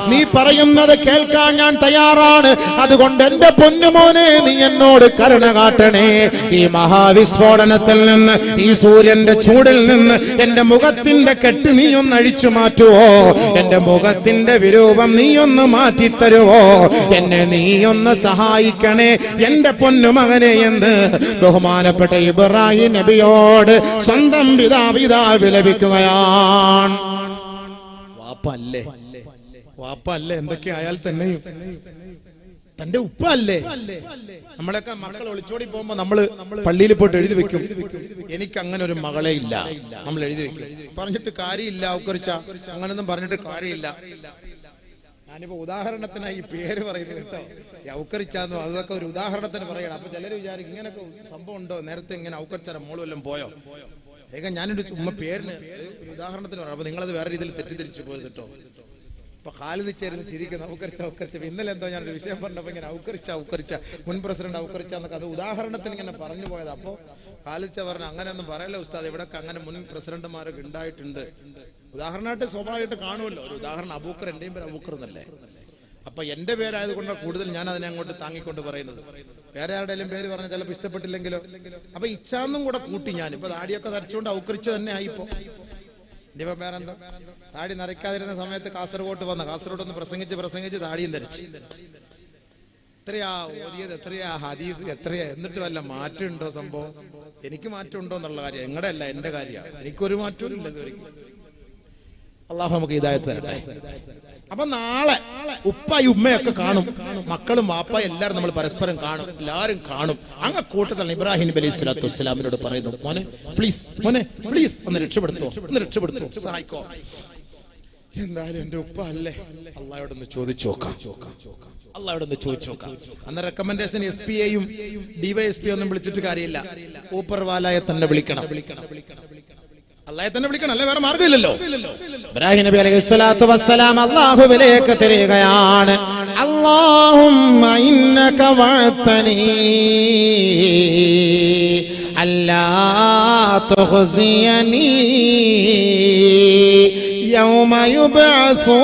നീ പറയുന്നത് കേൾക്കാൻ ഞാൻ തയ്യാറാണ്. അതുകൊണ്ട് എന്റെ പൊന്നുമോനെ നീ എന്നോട് കരുണ കാട്ടണേ. ഈ മഹാവിസ്ഫോടനത്തിൽ നിന്ന്, ഈ സൂര്യന്റെ ചൂടിൽ നിന്ന് എന്റെ മുഖത്തിന്റെ കെട്ട് നീ ഒന്ന് അഴിച്ചു മാറ്റുവോ? എന്റെ മുഖത്തിന്റെ വിരൂപം നീ ഒന്ന് മാറ്റിത്തരുവോ? എന്നെ നീ ഒന്ന് സഹായിക്കണേ എന്റെ പൊന്നുമകനെ എന്ന് ബഹുമാനപ്പെട്ട ഇബ്രാഹിം നബിയോട് സ്വന്തം പിതാവ് വിലപിക്കുകയാണ്. വാപ്പല്ലേ, വാപ്പല്ലേ, എന്തൊക്കെ ആയാൽ തന്നെയും തന്റെ ഉപ്പ അല്ലേ? നമ്മളൊക്കെ മക്കൾ ഒളിച്ചോടി പോകുമ്പോ നമ്മള് പള്ളിയിൽ പോയിട്ട് എഴുതി വെക്കും, എനിക്ക് അങ്ങനെ ഒരു മകളെ ഇല്ല. നമ്മൾ എഴുതി വെക്കും. പറഞ്ഞിട്ട് കാര്യമില്ല, ഔക്കറിച്ച അങ്ങനൊന്നും പറഞ്ഞിട്ട് കാര്യമില്ല. ഞാനിപ്പോ ഉദാഹരണത്തിനായി ഈ പേര് പറയുന്നത് കേട്ടോ, ഔക്കറിച്ചാന്നോ, അതൊക്കെ ഒരു ഉദാഹരണത്തിന് പറയണം. അപ്പൊ ചിലര് വിചാരിക്കും ഇങ്ങനൊക്കെ സംഭവം ഉണ്ടോ, നേരത്തെ ഇങ്ങനെ ഔക്കറിച്ചാരെ മോള് വല്ലതും പോയോ? ഏകം ഞാനൊരു ഉമ്മ പേരിന് ഒരു ഉദാഹരണത്തിന് പറയാം. അപ്പൊ നിങ്ങളത് വേറെ രീതിയിൽ തെറ്റിദ്ധരിച്ചു പോയത് കേട്ടോ. ഇപ്പൊ ഖാലിദ് ചേരുന്ന ചിരിക്കുന്ന ഔക്കറിച്ച. ഇന്നലെ എന്തോ ഞാനൊരു വിഷയം പറഞ്ഞപ്പോ ഇങ്ങനെ ഔക്കറിച്ച മുൻ പ്രസിഡന്റ് ഔക്കറിച്ച എന്നൊക്കെ അത് ഉദാഹരണത്തിന് ഇങ്ങനെ പറഞ്ഞു പോയത്. അപ്പൊ ഖാലിദ് പറഞ്ഞു അങ്ങനെയൊന്നും പറയല്ല ഉസ്താദ്, ഇവിടൊക്കെ അങ്ങനെ മുൻ പ്രസിഡന്റുമാരൊക്കെ ഉണ്ടായിട്ടുണ്ട്. ഉദാഹരണമായിട്ട് സ്വാഭാവികമായിട്ട് കാണുമല്ലോ. ഒരു ഉദാഹരണം അബൂക്കർ, എന്റെയും പേര് അബൂക്കർ എന്നല്ലേ. അപ്പൊ എന്റെ പേരായതുകൊണ്ട് കൂടുതൽ ഞാൻ അതിനെ അങ്ങോട്ട് താങ്ങിക്കൊണ്ട് പറയുന്നത്. വേറെ ആരുടെയും പേര് പറഞ്ഞാൽ ചിലപ്പോൾ ഇഷ്ടപ്പെട്ടില്ലെങ്കിലോ. അപ്പൊ ഇച്ഛാന്നും കൂടെ കൂട്ടി ഞാൻ ഇപ്പൊ താടിയൊക്കെ തരച്ചുകൊണ്ട് ഔക്കറിച്ച തന്നെ ആയിപ്പോ. ഇനിയിപ്പോ വേറെന്താ? താടി നരയ്ക്കാതിരുന്ന സമയത്ത് കാസർഗോഡ് ഒന്ന് പ്രസംഗിച്ച് താടിയും ധരിച്ച്. എത്രയാ ഓതിയത്, എത്രയാ ഹദീസ്, എത്രയാ, എന്നിട്ട് വല്ല മാറ്റമുണ്ടോ? സംഭവം എനിക്ക് മാറ്റമുണ്ടോ എന്നുള്ള കാര്യം നിങ്ങളുടെ അല്ല, എന്റെ കാര്യമാണ്. എനിക്കൊരു മാറ്റവും ഇല്ല ഇതുവരെ. അള്ളാഹു നമുക്ക് ഹിദായത്ത് തരട്ടെ. അപ്പൊ നാളെ ഉപ്പായും ഉമ്മയൊക്കെ കാണും, മക്കളും വാപ്പായും എല്ലാവരും നമ്മൾ പരസ്പരം കാണും, എല്ലാവരും കാണും. അങ്ങ് കൂട്ടത്തിൽ ഇബ്രാഹിം നബി അലൈഹി സ്വലാത്തു വസ്സലാമിനോട് പറയുന്നു, മോനെ പ്ലീസ് ഒന്ന് രക്ഷപ്പെടുത്തോ, സഹായിക്കോ. എന്തായാലും എന്റെ ഉപ്പ അല്ലേ, അള്ളാഹയോടൊന്ന് ചോദിച്ചു നോക്കാം. അന്ന് റെക്കമെൻഡേഷൻ SPയെയും DYSP ഒന്നും വിളിച്ചിട്ട് കാര്യമില്ല, ഊപ്പർവാലയെ തന്നെ വിളിക്കണം, അള്ളാഹയെ തന്നെ വിളിക്കണം, അല്ലേ വേറെ മാർഗ്ഗമില്ലല്ലോ. ഇബ്രാഹിം നബി അലൈഹി സ്വലാത്തു വസ്സലാം അല്ലാഹുവിലേക്ക് തിരിയുകയാണ്. അല്ലാഹുമ്മ ഇന്നക വഅതനി അല്ലാ തുഖ്സിയനി യൗമ യുബ്അസൂൻ.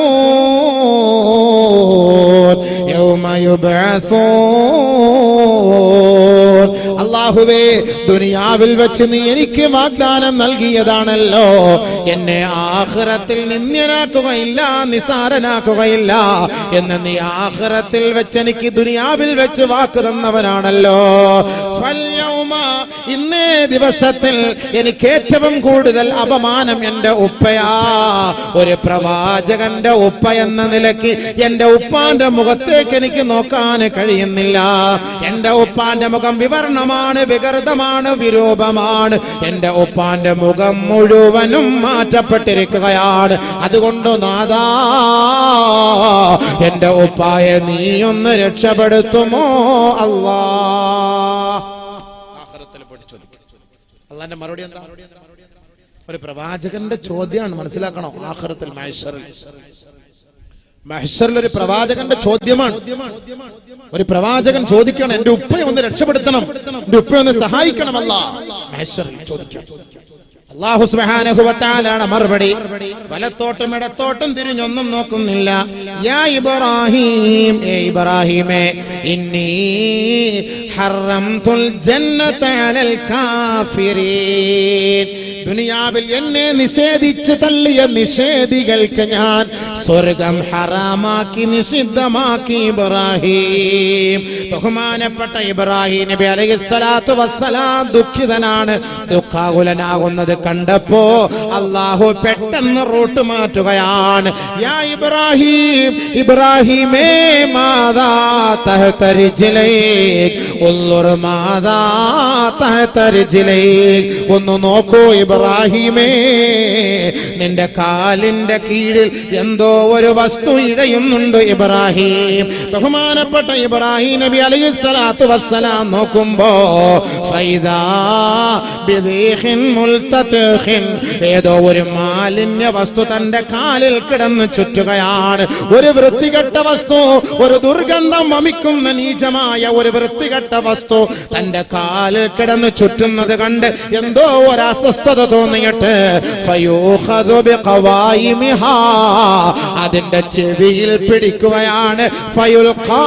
അല്ലാഹുവേ, ദുനിയാവിൽ വെച്ച് നീ എനിക്ക് വാഗ്ദാനം നൽകിയതാണല്ലോ, എന്നെ ആഖിറത്തിൽ നിന്ദ്യനാക്കുകയില്ല, നിസാരനാക്കുകയില്ല എന്ന് നീ ആഖിറത്തിൽ വെച്ച് എനിക്ക് ദുനിയാവിൽ വെച്ച് വാക്ക് തന്നവനാണല്ലോ. ഇന്നേ ദിവസത്തിൽ എനിക്ക് ഏറ്റവും കൂടുതൽ അപമാനം എന്റെ ഉപ്പയാ. ഒരു പ്രവാചകന്റെ ഉപ്പ എന്ന നിലയ്ക്ക് എന്റെ ഉപ്പാന്റെ മുഖത്തേക്ക് എനിക്ക് നോക്കാൻ കഴിയുന്നില്ല. എന്റെ ഉപ്പാന്റെ മുഖം വിവർണമാണ്, വികൃതമാണ്, വിരൂപമാണ്. എന്റെ ഉപ്പാന്റെ മുഖം മുഴുവനും മാറ്റപ്പെട്ടിരിക്കുകയാണ്. അതുകൊണ്ട് നാദാ, എന്റെ ഉപ്പായെ നീ ഒന്ന് രക്ഷപ്പെടുത്തുമോ അല്ലാ. അള്ളാന്റെ മറുപടി എന്താ? ഒരു പ്രവാചകന്റെ ചോദ്യമാണ്, മനസ്സിലാക്കണം. ആഖിറത്തിൽ മഹ്ശറിൽ ഒരു പ്രവാചകന്റെ ചോദ്യമാണ്. ഒരു പ്രവാചകൻ ചോദിക്കണം, എന്റെ ഉപ്പയെ ഒന്ന് രക്ഷപ്പെടുത്തണം, എന്റെ ഉപ്പയെ ഒന്ന് സഹായിക്കണം അല്ലാഹ്. മഹ്ശറിൽ ചോദിക്കണം. അല്ലാഹു സുബ്ഹാനഹു വ തആലയുടെ മറുപടി, വലത്തോട്ടും ഇടത്തോട്ടും തിരിഞ്ഞൊന്നും നോക്കുന്നില്ല. യാ ഇബ്രാഹിം, ഏ ഇബ്രാഹിമേ, ഇന്നി ഹറംതുൽ ജന്നത അലൽ കാഫിരീൻ. ദുനിയാവിൽ എന്നെ നിഷേധിച്ച് തള്ളിയ നിഷേധികൾക്ക് ഞാൻ സ്വർഗം ഹറാമാക്കി, നിഷിദ്ധമാക്കി. ഇബ്രാഹിം, ബഹുമാനപ്പെട്ട ഇബ്രാഹിം നബി അലൈഹിസ്സലാത്തു വസ്സലാം ദുഃഖിതനാണ്. ദുഃഖാകുലനാകുന്നത് കണ്ടപ്പോ അല്ലാഹു പെട്ടെന്ന് റൂട്ട് മാറ്റുകയാണ്. യാ ഇബ്രാഹിം, ഇബ്രാഹിമേ, മാദാ തഹ്ത റിജ്ലൈക്, ഉൻദുർ മാദാ തഹ്ത റിജ്ലൈക്. ഒന്ന് നോക്കൂ ഇബ്രാഹിമേ, നിന്റെ കാലിന്റെ കീഴിൽ എന്തോ ഒരു വസ്തു ഇഴയുന്നുണ്ട്. ഇബ്രാഹിം, ബഹുമാനപ്പെട്ട ഇബ്രാഹിം നബി അലൈഹിസ്സലാത്തു വസ്സലാം നോക്കുമ്പോ ഫൈദാ ബിദീഖിൻ മുൽതതിഖിൻ, ഏതോ ഒരു മാലിന്യ വസ്തു തന്റെ കാലിൽ കിടന്ന് ചുറ്റുകയാണ്. ഒരു വൃത്തികെട്ട വസ്തു, ഒരു ദുർഗന്ധം വമിക്കുന്ന നീചമായ ഒരു വൃത്തികെട്ട വസ്തു തന്റെ കാലിൽ കിടന്ന് ചുറ്റുന്നത് കണ്ട് എന്തോ ഒരു അസ്വസ്ഥത തോന്നിയിട്ട് ഫയൂഖദു ബിഖവായിമിഹാ, അതിന്റെ ചെവിയിൽ പിടിക്കുകയാണ്. ഫയുൽഖാ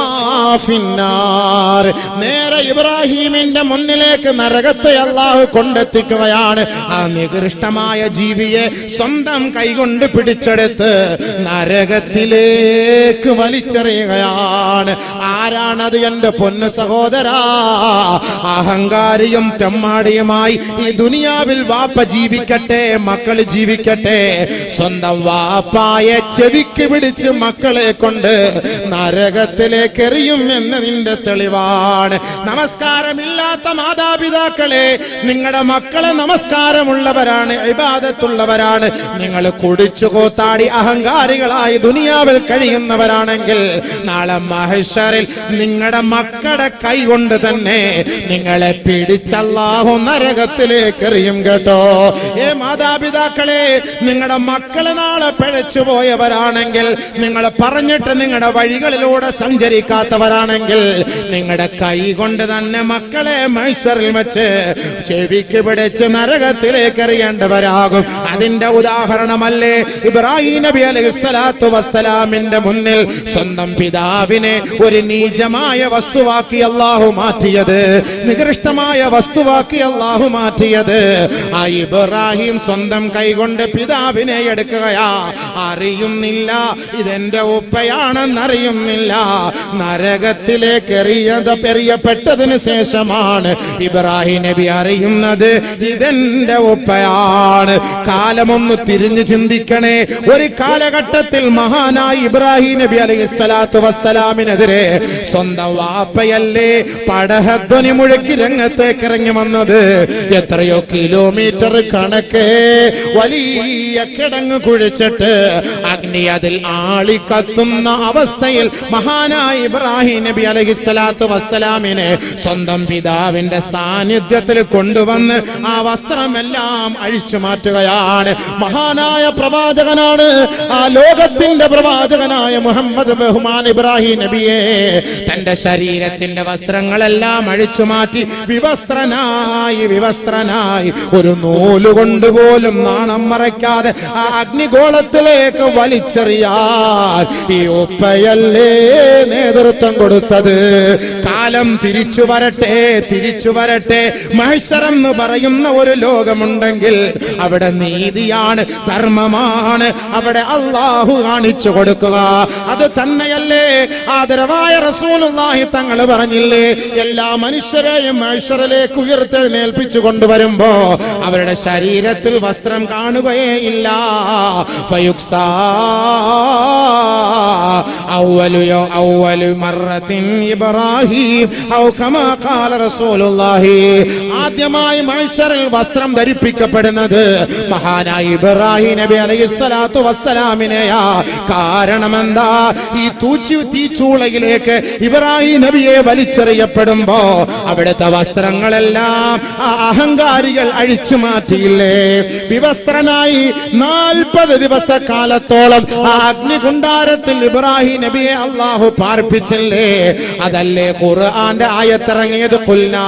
ഫിന്നാർ, നേരെ ഇബ്രാഹിമിന്റെ മുന്നിലേക്ക് നരകത്തെ അല്ലാഹു കൊണ്ടെത്തിക്കുകയാണ്. ആ നികൃഷ്ടമായ ജീവിയെ സ്വന്തം കൈകൊണ്ട് പിടിച്ചെടുത്ത് നരകത്തിലേക്ക് വലിച്ചെറിയുകയാണ്. ആരാണത്? എന്റെ പൊന്നു സഹോദരാ, അഹങ്കാരിയും തെമ്മാടിയുമായി ഈ ദുനിയാവിൽ വാപ്പ ജീവിക്കട്ടെ, മക്കള് ജീവിക്കട്ടെ, സ്വന്തം വാപ്പായെ ചെവിക്ക് പിടിച്ച് മക്കളെ കൊണ്ട് നരകത്തിലേക്ക് എറിയും എന്നതിന്റെ തെളിവാണ്. നമസ്കാരമില്ലാത്ത മാതാപിതാക്കളെ, നിങ്ങളുടെ മക്കളെ നമസ്കാരമുള്ളവരാണ്, ഇബാദത്തുള്ളവരാണ്. നിങ്ങൾ കുടിച്ചു കൂത്താടി അഹങ്കാരികളായി ദുനിയാവിൽ കഴിയുന്നവരാണെങ്കിൽ നാളെ മഹ്ശറിൽ നിങ്ങളുടെ മക്കളുടെ കൈ കൊണ്ട് തന്നെ നിങ്ങളെ പിടിച്ചല്ലാഹു നരകത്തിലേക്ക് എറിയും കേട്ടോ. ഏ മാതാപിതാക്കളെ, നിങ്ങളുടെ മക്കളെ നാളെ പിഴച്ചു പോയവരാണെങ്കിൽ, നിങ്ങൾ പറഞ്ഞിട്ട് നിങ്ങളുടെ വഴികളിലൂടെ സഞ്ചരിക്കാത്ത കഴിയാത്തവരാണെങ്കിൽ നിങ്ങളുടെ കൈ കൊണ്ട് തന്നെ മക്കളെ മഹ്ശറിൽ വെച്ച് ചെവിക്ക് പിടിച്ച് നരകത്തിലേക്ക് എറിയേണ്ടവരാകും. അതിന്റെ ഉദാഹരണമല്ലേ ഇബ്രാഹിം നബി അലൈഹിസ്സലാത്തു വസ്സലാമിന്റെ മുന്നിൽ സ്വന്തം പിതാവിനെ ഒരു നീചമായ വസ്തുവാക്കി അല്ലാഹു മാറ്റിയത്, നികൃഷ്ടമായ വസ്തുവാക്കി അല്ലാഹു മാറ്റിയത്. ആ ഇബ്രാഹിം സ്വന്തം കൈകൊണ്ട് പിതാവിനെ എടുക്കുകയാ. അറിയുന്നില്ല ഇതെന്റെ ഉപ്പയാണെന്നറിയുന്നില്ല. നരകത്തിലേക്ക് എറിയപ്പെട്ടതിന് ശേഷമാണ് ഇബ്രാഹിം നബി അറിയുന്നത് ഇതെന്റെ ഉപ്പയാണ്. കാലമൊന്ന് തിരിഞ്ഞു ചിന്തിക്കണേ. ഒരു കാലഘട്ടത്തിൽ മഹാനായ ഇബ്രാഹിം നബി അലൈഹിസ്സലാത്തു വസ്സലാമിനെതിരെ സ്വന്തം വാപ്പയല്ലേ പടഹധ്വനി മുഴക്കി രംഗത്തേക്ക് ഇറങ്ങി വന്നത്. എത്രയോ കിലോമീറ്റർ കണക്ക് വലിയ കിടങ്ങ് കുഴിച്ചിട്ട് അഗ്നി അതിൽ ആളിക്കത്തുന്ന അവസ്ഥയിൽ മഹാനായ ഇബ്രാഹിം നബി അലൈഹിസ്സലാത്തു വസ്സലാമിനെ സ്വന്തം പിതാവിന്റെ സാന്നിധ്യത്തിൽ കൊണ്ടുവന്ന് ആ വസ്ത്രമെല്ലാം അഴിച്ചു മാറ്റുകയാണ്. മഹാനായ പ്രവാചകനാണ്, ആ ലോകത്തിന്റെ പ്രവാചകനായ മുഹമ്മദ് ബഹുമാൻ ഇബ്രാഹിം നബിയെ തന്റെ ശരീരത്തിന്റെ വസ്ത്രങ്ങളെല്ലാം അഴിച്ചു മാറ്റി വിവസ്ത്രനായി ഒരു നൂലുകൊണ്ട് പോലും നാണം മറയ്ക്കാതെ ആ അഗ്നിഗോളത്തിലേക്ക് വലിച്ചെറിയാൻ ഈ ഉപ്പയല്ലേ നേതൃത്വം കൊടുത്തത്. കാലം തിരിച്ചു വരട്ടെ. മഹ്ശർ എന്ന് പറയുന്ന ഒരു ലോകമുണ്ടെങ്കിൽ അവിടെ നീതിയാണ്, ധർമ്മമാണ് അവിടെ അല്ലാഹു കാണിച്ചു കൊടുക്കുക. അത് തന്നെയല്ലേ ആദരവായ റസൂലുള്ളാഹി തങ്ങൾ പറഞ്ഞില്ലേ, എല്ലാ മനുഷ്യരെയും മഹ്ശറിലേക്ക് ഉയർത്തെഴുന്നേൽപ്പിച്ചു കൊണ്ടുവരുമ്പോ അവരുടെ ശരീരത്തിൽ വസ്ത്രം കാണുകയേ ഇല്ല. ഫയുക്സാ അവ്വലു മർറത്തിൻ ഇബ്രാഹിം ഔ കമാ ഖാല റസൂലുള്ളാഹി. ആദ്യമായി മഹ്ശറിൽ വസ്ത്രം ധരിപ്പിക്കപ്പെടുന്നത് മഹാനായ ഇബ്രാഹിം നബി അലൈഹിസ്സലാത്തു വസ്സലാമിനെയാ. കാരണം എന്താ? ഈ തീച്ചൂളയിലേക്ക് ഇബ്രാഹിം നബിയെ വലിച്ചെറിയപ്പെടുമ്പോ അവിടുത്തെ വസ്ത്രങ്ങളെല്ലാം ആ അഹങ്കാരികൾ അഴിച്ചു മാറ്റിയില്ലേ. വിവസ്ത്രനായി 40 ദിവസക്കാലത്തോളം ആ അഗ്നികുണ്ടാരത്തിൽ ഇബ്രാഹിം നബിയെ അല്ലാഹു പാർപ്പിച്ചില്ലേ. അതല്ലേ ഖുർആന്റെ ആയത്തിറങ്ങിയത്, ഖുൽനാ